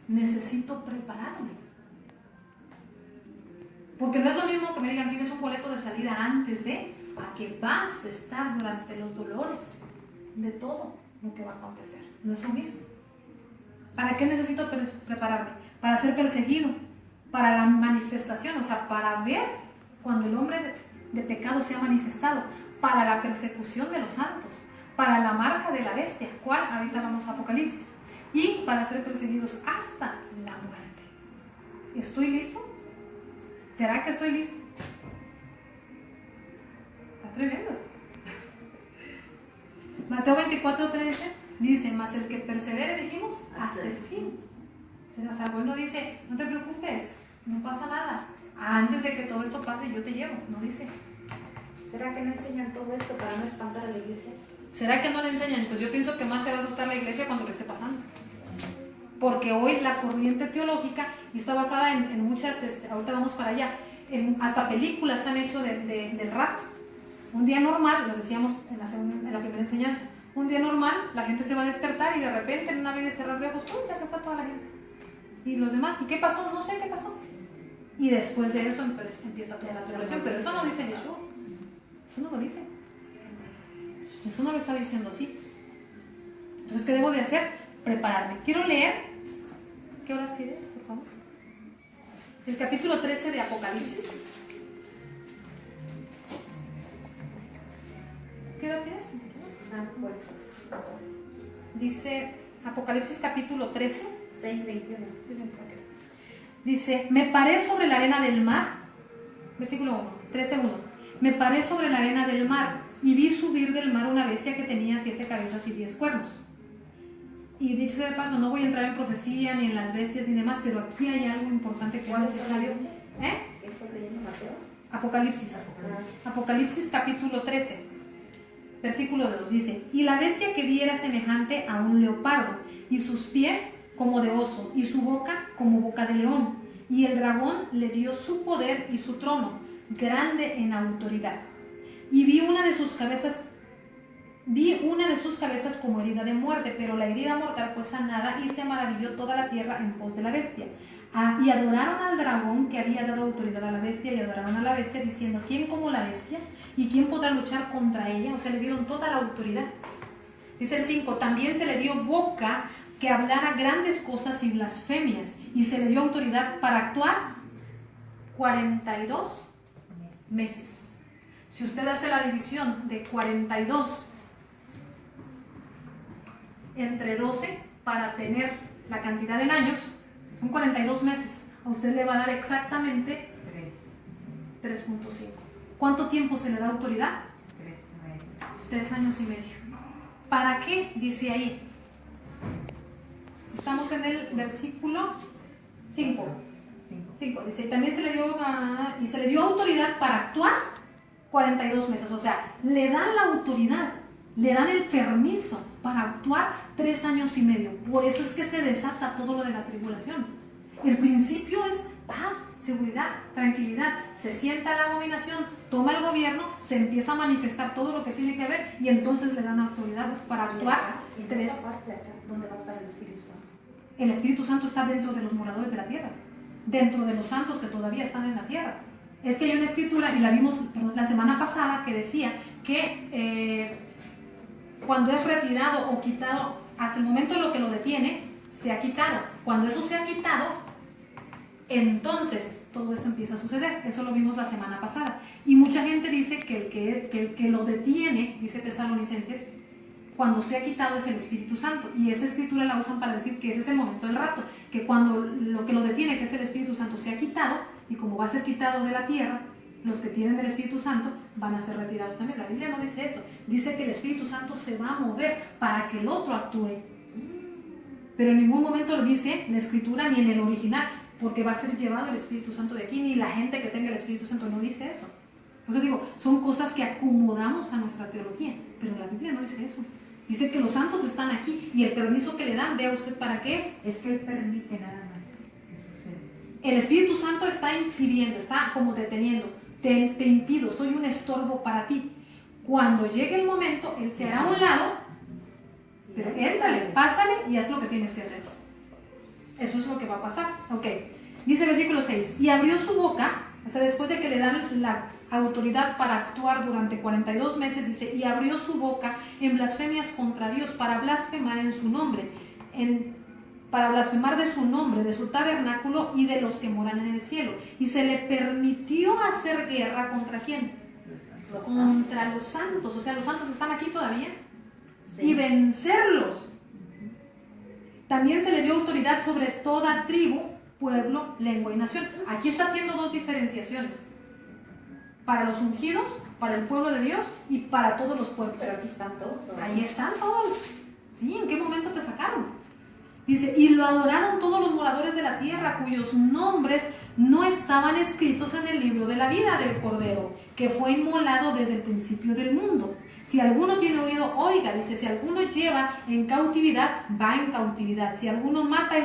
necesito prepararme. Porque no es lo mismo que me digan, tienes un boleto de salida antes de, a que vas a estar durante los dolores de todo lo que va a acontecer. No es lo mismo. ¿Para qué necesito prepararme? Para ser perseguido, para la manifestación, o sea, para ver cuando el hombre de pecado se ha manifestado, para la persecución de los santos, para la marca de la bestia, cual ahorita vamos a Apocalipsis, y para ser perseguidos hasta la muerte. ¿Estoy listo? ¿Será que estoy listo? Está tremendo. Mateo 24:13 dice, mas el que persevere, dijimos, hasta el fin será salvo. Él no dice, no te preocupes, no pasa nada, antes de que todo esto pase yo te llevo, no dice. ¿Será que no enseñan todo esto para no espantar a la iglesia? ¿Será que no le enseñan? Pues yo pienso que más se va a asustar la iglesia cuando lo esté pasando. Porque hoy la corriente teológica está basada en muchas, ahorita vamos para allá, hasta películas han hecho del rapto. Un día normal, lo decíamos en la primera enseñanza, un día normal, la gente se va a despertar y de repente en un abrir y cerrar de ojos, ¡uy! Ya se fue toda la gente. Y los demás, ¿y qué pasó? No sé qué pasó. Y después de eso empieza toda la tribulación, pero eso no dice Yeshua. Eso no lo dice. Eso no lo está diciendo así. Entonces, ¿qué debo de hacer? Prepararme. Quiero leer. ¿Qué horas tienes, por favor? El capítulo 13 de Apocalipsis. ¿Qué hora tienes? Bueno. Dice Apocalipsis capítulo 13. 6:21. Dice, me paré sobre la arena del mar. Versículo 1, 13:1. Me paré sobre la arena del mar y vi subir del mar una bestia que tenía 7 cabezas y 10 cuernos. Y dicho sea de paso, no voy a entrar en profecía ni en las bestias ni demás, pero aquí hay algo importante que es necesario. ¿Qué está leyendo Mateo? Apocalipsis. Apocalipsis capítulo 13, versículo 2 dice, y la bestia que vi era semejante a un leopardo, y sus pies como de oso, y su boca como boca de león. Y el dragón le dio su poder y su trono, grande en autoridad. Y vi una de sus cabezas como herida de muerte, pero la herida mortal fue sanada y se maravilló toda la tierra en pos de la bestia. Y adoraron al dragón que había dado autoridad a la bestia, y adoraron a la bestia diciendo, ¿quién como la bestia? ¿Y quién podrá luchar contra ella? O sea, le dieron toda la autoridad. Dice el 5, también se le dio boca que hablara grandes cosas y blasfemias, y se le dio autoridad para actuar 42 meses. Si usted hace la división de 42 entre 12 para tener la cantidad en años, son 42 meses. A usted le va a dar exactamente 3.5. ¿Cuánto tiempo se le da autoridad? 3 años y medio. ¿Para qué? Dice ahí. Estamos en el versículo 5. Dice, también se le dio autoridad para actuar 42 meses. O sea, le dan la autoridad, le dan el permiso para actuar 3 años y medio. Por eso es que se desata todo lo de la tribulación. El principio es paz, seguridad, tranquilidad. Se sienta la abominación, toma el gobierno, se empieza a manifestar todo lo que tiene que ver y entonces le dan autoridad para actuar. ¿En esta parte de acá, dónde va a estar el Espíritu Santo? El Espíritu Santo está dentro de los moradores de la tierra, dentro de los santos que todavía están en la tierra. Es que hay una escritura, y la vimos la semana pasada, que decía que cuando es retirado o quitado, hasta el momento lo que lo detiene, se ha quitado. Cuando eso se ha quitado, entonces todo esto empieza a suceder. Eso lo vimos la semana pasada. Y mucha gente dice que el que lo detiene, dice Tesalonicenses, cuando se ha quitado es el Espíritu Santo. Y esa escritura la usan para decir que ese es el momento del rapto, que cuando lo que lo detiene, que es el Espíritu Santo, se ha quitado, y como va a ser quitado de la tierra, los que tienen el Espíritu Santo van a ser retirados también. La Biblia no dice eso. Dice que el Espíritu Santo se va a mover para que el otro actúe. Pero en ningún momento lo dice la escritura ni en el original, porque va a ser llevado el Espíritu Santo de aquí, ni la gente que tenga el Espíritu Santo no dice eso. Por eso digo, son cosas que acomodamos a nuestra teología, pero la Biblia no dice eso. Dice que los santos están aquí y el permiso que le dan, vea usted para qué es. Es que Él permite nada más que suceda. El Espíritu Santo está impidiendo, está como deteniendo. Te impido, soy un estorbo para ti. Cuando llegue el momento, Él se hará a un lado, pero éntrale, pásale y haz lo que tienes que hacer. Eso es lo que va a pasar. Ok. Dice el versículo 6, y abrió su boca, o sea, después de que le dan la autoridad para actuar durante 42 meses, dice, y abrió su boca en blasfemias contra Dios para blasfemar en su nombre, para blasfemar de su nombre, de su tabernáculo y de los que moran en el cielo. Y se le permitió hacer guerra ¿contra quién? Contra los santos. O sea, los santos están aquí todavía. Sí. Y vencerlos. También se le dio autoridad sobre toda tribu, pueblo, lengua y nación. Aquí está haciendo dos diferenciaciones. Para los ungidos, para el pueblo de Dios y para todos los pueblos. Pero aquí están todos. Ahí están todos. ¿Sí? ¿En qué momento te sacaron? Dice, y lo adoraron todos los moradores de la tierra, cuyos nombres no estaban escritos en el libro de la vida del Cordero, que fue inmolado desde el principio del mundo. Si alguno tiene oído, oiga. Dice, si alguno lleva en cautividad, va en cautividad. Si alguno mata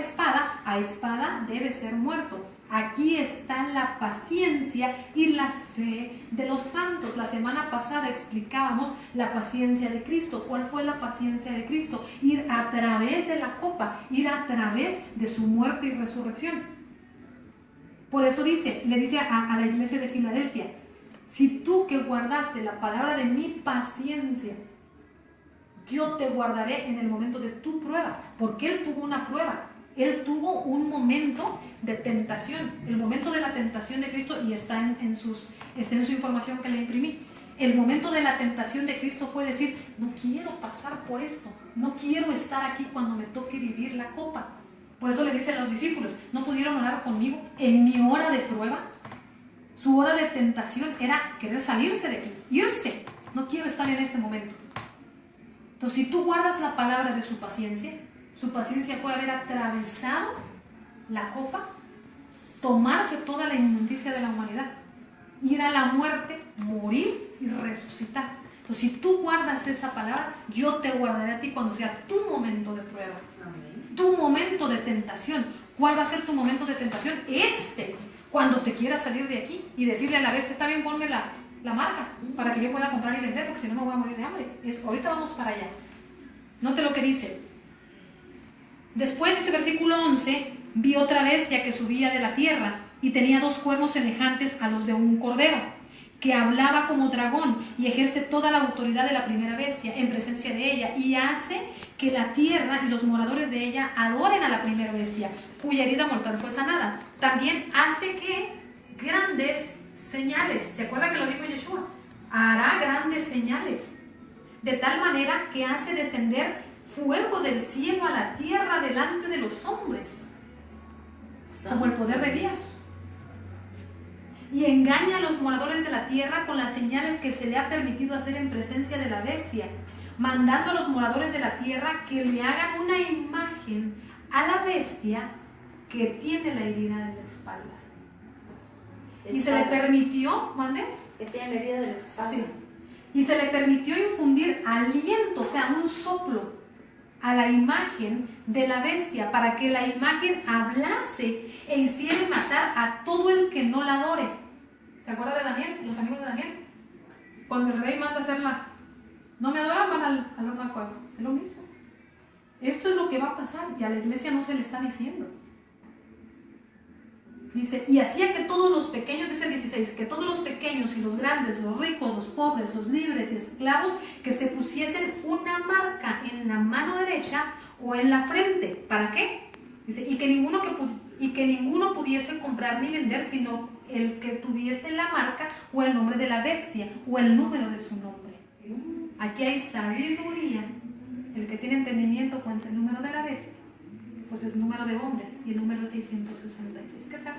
a espada debe ser muerto. Aquí está la paciencia y la fe de los santos. La semana pasada explicábamos la paciencia de Cristo. ¿Cuál fue la paciencia de Cristo? Ir a través de la copa, ir a través de su muerte y resurrección. Por eso dice, le dice a la iglesia de Filadelfia, si tú que guardaste la palabra de mi paciencia, yo te guardaré en el momento de tu prueba, porque Él tuvo una prueba. Él tuvo un momento de tentación, el momento de la tentación de Cristo, y está en su información que le imprimí. El momento de la tentación de Cristo fue decir, no quiero pasar por esto, no quiero estar aquí cuando me toque vivir la copa. Por eso le dicen a los discípulos, no pudieron orar conmigo en mi hora de prueba. Su hora de tentación era querer salirse de aquí, irse. No quiero estar en este momento. Entonces, si tú guardas la palabra de su paciencia fue haber atravesado la copa, tomarse toda la inmundicia de la humanidad, ir a la muerte, morir y resucitar. Entonces, si tú guardas esa palabra, yo te guardaré a ti cuando sea tu momento de prueba, tu momento de tentación. ¿Cuál va a ser tu momento de tentación? Cuando te quieras salir de aquí y decirle a la bestia, está bien, ponme la marca para que yo pueda comprar y vender, porque si no me voy a morir de hambre. Ahorita vamos para allá. Note lo que dice. Después, dice versículo 11, vi otra bestia que subía de la tierra y tenía 2 cuernos semejantes a los de un cordero, que hablaba como dragón y ejerce toda la autoridad de la primera bestia en presencia de ella, y hace que la tierra y los moradores de ella adoren a la primera bestia, cuya herida mortal fue sanada. También hace que grandes señales, ¿se acuerda que lo dijo Yeshua? Hará grandes señales, de tal manera que hace descender fuego del cielo a la tierra delante de los hombres, como el poder de Dios. Y engaña a los moradores de la tierra con las señales que se le ha permitido hacer en presencia de la bestia, mandando a los moradores de la tierra que le hagan una imagen a la bestia que tiene la herida de la espalda. Y se le permitió, ¿mande? Que tiene la herida de la espalda. Sí. Y se le permitió infundir aliento, o sea, un soplo, a la imagen de la bestia, para que la imagen hablase e hiciera matar a todo el que no la adore. ¿Se acuerda de Daniel? Los amigos de Daniel. Cuando el rey manda a hacerla, no me adoran, van al horno de fuego. Es lo mismo. Esto es lo que va a pasar y a la iglesia no se le está diciendo. Dice, y hacía que todos los pequeños, dice el 16, que todos los pequeños y los grandes, los ricos, los pobres, los libres y esclavos, que se pusiesen una marca en la mano derecha o en la frente. ¿Para qué? Dice, y que ninguno pudiese comprar ni vender, sino el que tuviese la marca o el nombre de la bestia o el número de su nombre. Aquí hay sabiduría. El que tiene entendimiento cuenta el número de la bestia, pues es número de hombre, y el número es 666. ¿Qué tal?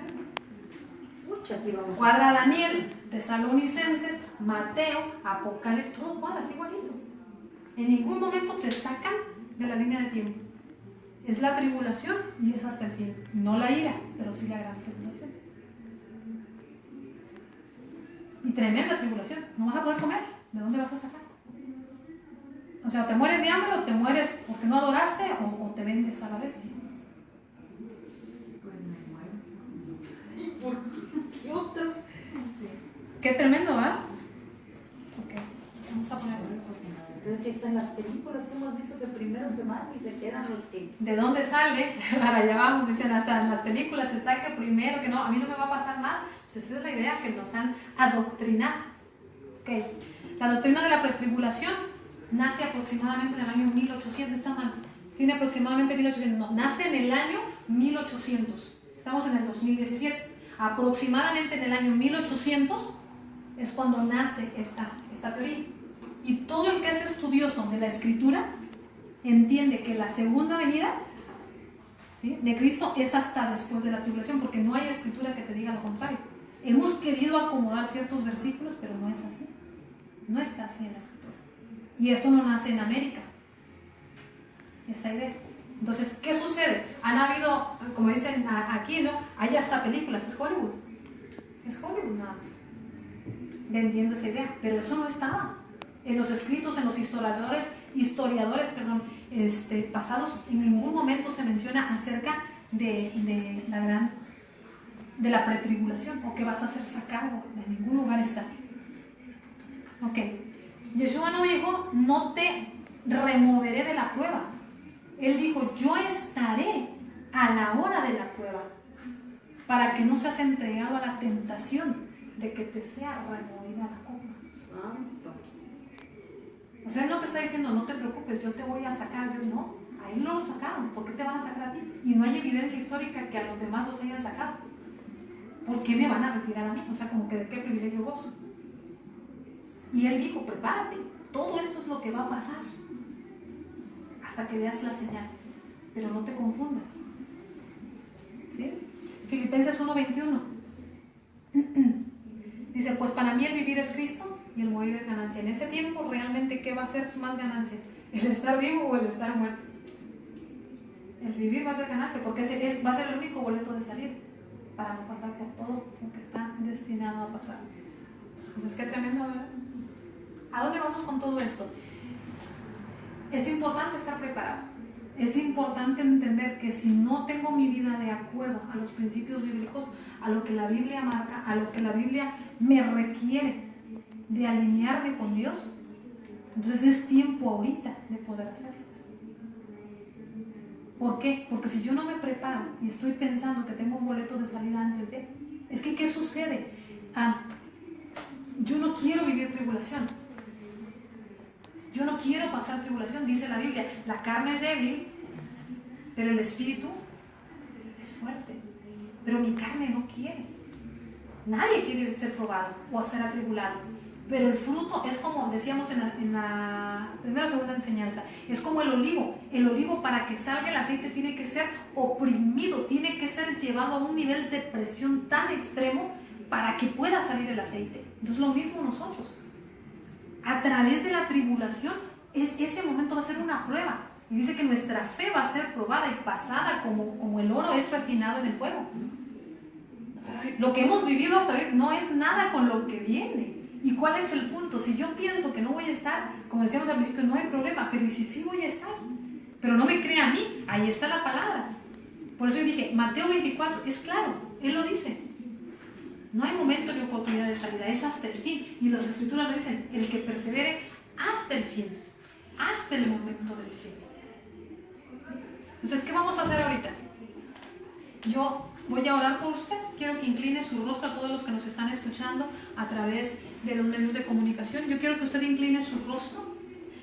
Cuadra Daniel, Tesalonicenses, Mateo, Apocalipsis, todo cuadra, está igualito. En ningún momento te sacan de la línea de tiempo. Es la tribulación y es hasta el fin. No la ira, pero sí la gran tribulación. Y tremenda tribulación. No vas a poder comer. ¿De dónde vas a sacar? O sea, o te mueres de hambre o te mueres porque no adoraste o te vendes a la bestia. Pues me muero. ¿Y por qué otro? Qué tremendo, ¿verdad? Ok, vamos a poner esto. Pero si está en las películas que hemos visto que primero se van y se quedan los que... ¿De dónde sale? Para allá vamos, dicen, hasta en las películas está que primero, que no, a mí no me va a pasar nada. Pues esa es la idea que nos han adoctrinado. Okay. La doctrina de la pretribulación nace aproximadamente en el año 1800, está mal. Tiene aproximadamente 1800, no, nace en el año 1800. Estamos en el 2017. Aproximadamente en el año 1800 es cuando nace esta teoría. Y todo el que es estudioso de la Escritura entiende que la segunda venida, ¿sí?, de Cristo es hasta después de la tribulación, porque no hay Escritura que te diga lo contrario. Hemos querido acomodar ciertos versículos, pero no es así. No está así en la Escritura. Y esto no nace en América, esta idea. Entonces, ¿qué sucede? Han habido, como dicen aquí, ¿no? Hay hasta películas, es Hollywood. Es Hollywood nada más. Vendiendo esa idea, pero eso no estaba. En los escritos, en los historiadores, pasados, en ningún momento se menciona acerca de la pretribulación o que vas a ser sacado. En ningún lugar está. Ok. Yeshua no dijo, no te removeré de la prueba. Él dijo, yo estaré a la hora de la prueba para que no seas entregado a la tentación de que te sea removida la copa. Santo. O sea, él no te está diciendo, no te preocupes, yo te voy a sacar. Yo no, a él no lo sacaron. ¿Por qué te van a sacar a ti? Y no hay evidencia histórica que a los demás los hayan sacado. ¿Por qué me van a retirar a mí? O sea, como que de qué privilegio gozo. Y él dijo, prepárate, todo esto es lo que va a pasar hasta que veas la señal, pero no te confundas. ¿Sí? Filipenses 1:21 dice, pues para mí el vivir es Cristo y el morir es ganancia. En ese tiempo realmente, ¿qué va a ser más ganancia? ¿El estar vivo o el estar muerto? El vivir va a ser ganancia, porque va a ser el único boleto de salir para no pasar por todo lo que está destinado a pasar. Pues es que tremendo, ¿verdad? ¿A dónde vamos con todo esto? Es importante estar preparado. Es importante entender que si no tengo mi vida de acuerdo a los principios bíblicos, a lo que la Biblia marca, a lo que la Biblia me requiere de alinearme con Dios, entonces es tiempo ahorita de poder hacerlo. ¿Por qué? Porque si yo no me preparo y estoy pensando que tengo un boleto de salida antes de... Es que, ¿qué sucede? Yo no quiero vivir tribulación. Yo no quiero pasar tribulación, dice la Biblia. La carne es débil, pero el espíritu es fuerte. Pero mi carne no quiere. Nadie quiere ser probado o ser atribulado. Pero el fruto es como decíamos en la primera o segunda enseñanza, es como el olivo. El olivo, para que salga el aceite, tiene que ser oprimido, tiene que ser llevado a un nivel de presión tan extremo para que pueda salir el aceite. Entonces lo mismo nosotros. A través de la tribulación, ese momento va a ser una prueba. Y dice que nuestra fe va a ser probada y pasada como el oro es refinado en el fuego. Lo que hemos vivido hasta ahora no es nada con lo que viene. ¿Y cuál es el punto? Si yo pienso que no voy a estar, como decíamos al principio, no hay problema, pero ¿y si sí voy a estar? Pero no me cree a mí, ahí está la palabra. Por eso yo dije, Mateo 24, es claro, él lo dice. No hay momento ni oportunidad de salida, es hasta el fin. Y las escrituras lo dicen, el que persevere hasta el fin, hasta el momento del fin. Entonces, ¿qué vamos a hacer ahorita? Yo voy a orar por usted. Quiero que incline su rostro a todos los que nos están escuchando a través de los medios de comunicación. Yo quiero que usted incline su rostro.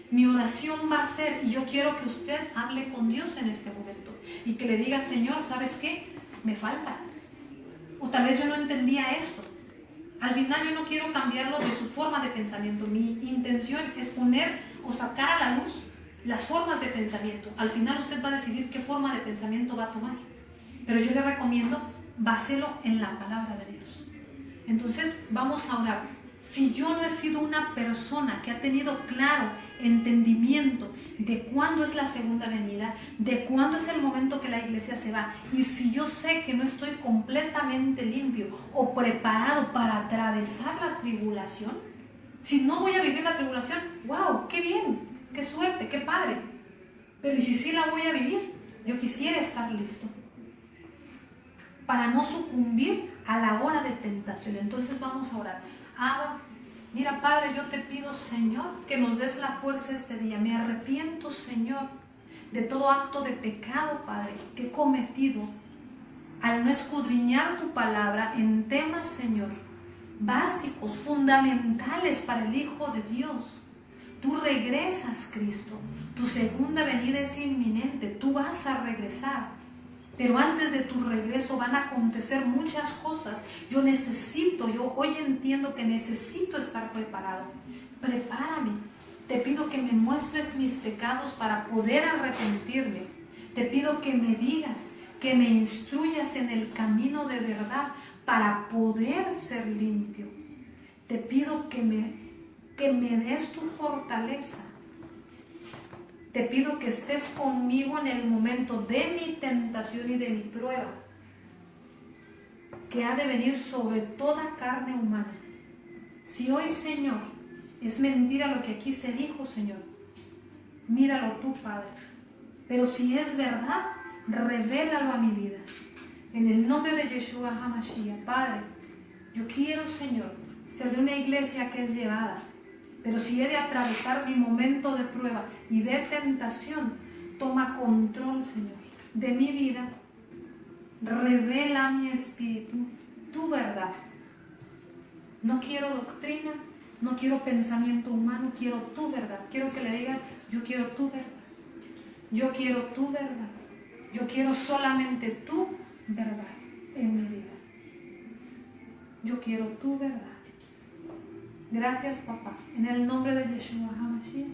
Mi oración va a ser, y yo quiero que usted hable con Dios en este momento y que le diga, Señor, ¿sabes qué? Me falta. O tal vez yo no entendía esto. Al final yo no quiero cambiarlo de su forma de pensamiento. Mi intención es poner o sacar a la luz las formas de pensamiento. Al final usted va a decidir qué forma de pensamiento va a tomar. Pero yo le recomiendo, báselo en la palabra de Dios. Entonces vamos a orar. Si yo no he sido una persona que ha tenido claro entendimiento de cuándo es la segunda venida, de cuándo es el momento que la iglesia se va. Y si yo sé que no estoy completamente limpio o preparado para atravesar la tribulación, si no voy a vivir la tribulación, wow, qué bien, qué suerte, qué padre. Pero ¿y si sí la voy a vivir? Yo quisiera estar listo para no sucumbir a la hora de tentación. Entonces vamos a orar. Abba, mira, Padre, yo te pido, Señor, que nos des la fuerza este día. Me arrepiento, Señor, de todo acto de pecado, Padre, que he cometido al no escudriñar tu palabra en temas, Señor, básicos, fundamentales para el Hijo de Dios. Tú regresas, Cristo. Tu segunda venida es inminente. Tú vas a regresar. Pero antes de tu regreso van a acontecer muchas cosas. Yo hoy entiendo que necesito estar preparado. Prepárame. Te pido que me muestres mis pecados para poder arrepentirme. Te pido que me digas, que me instruyas en el camino de verdad para poder ser limpio. Te pido que me des tu fortaleza. Te pido que estés conmigo en el momento de mi tentación y de mi prueba, que ha de venir sobre toda carne humana. Si hoy, Señor, es mentira lo que aquí se dijo, Señor, míralo tú, Padre. Pero si es verdad, revélalo a mi vida. En el nombre de Yeshua HaMashiach, Padre, yo quiero, Señor, ser de una iglesia que es llevada. Pero si he de atravesar mi momento de prueba y de tentación, toma control, Señor, de mi vida. Revela a mi espíritu tu verdad. No quiero doctrina, no quiero pensamiento humano, quiero tu verdad. Quiero que le digan, yo quiero tu verdad. Yo quiero tu verdad. Yo quiero solamente tu verdad en mi vida. Yo quiero tu verdad. Gracias, papá. En el nombre de Yeshua HaMashiach.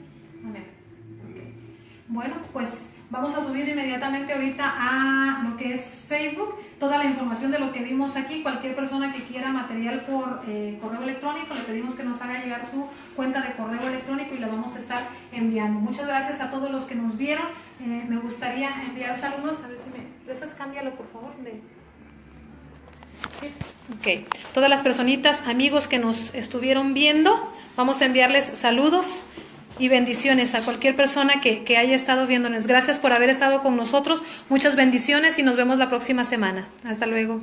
Amén. Okay. Bueno, pues vamos a subir inmediatamente ahorita a lo que es Facebook toda la información de lo que vimos aquí. Cualquier persona que quiera material por correo electrónico, le pedimos que nos haga llegar su cuenta de correo electrónico y le vamos a estar enviando. Muchas gracias a todos los que nos vieron. Me gustaría enviar saludos. A ver si me prestas, cámbialo por favor. Ok, todas las personitas, amigos que nos estuvieron viendo, vamos a enviarles saludos y bendiciones a cualquier persona que haya estado viéndonos. Gracias por haber estado con nosotros, muchas bendiciones y nos vemos la próxima semana. Hasta luego.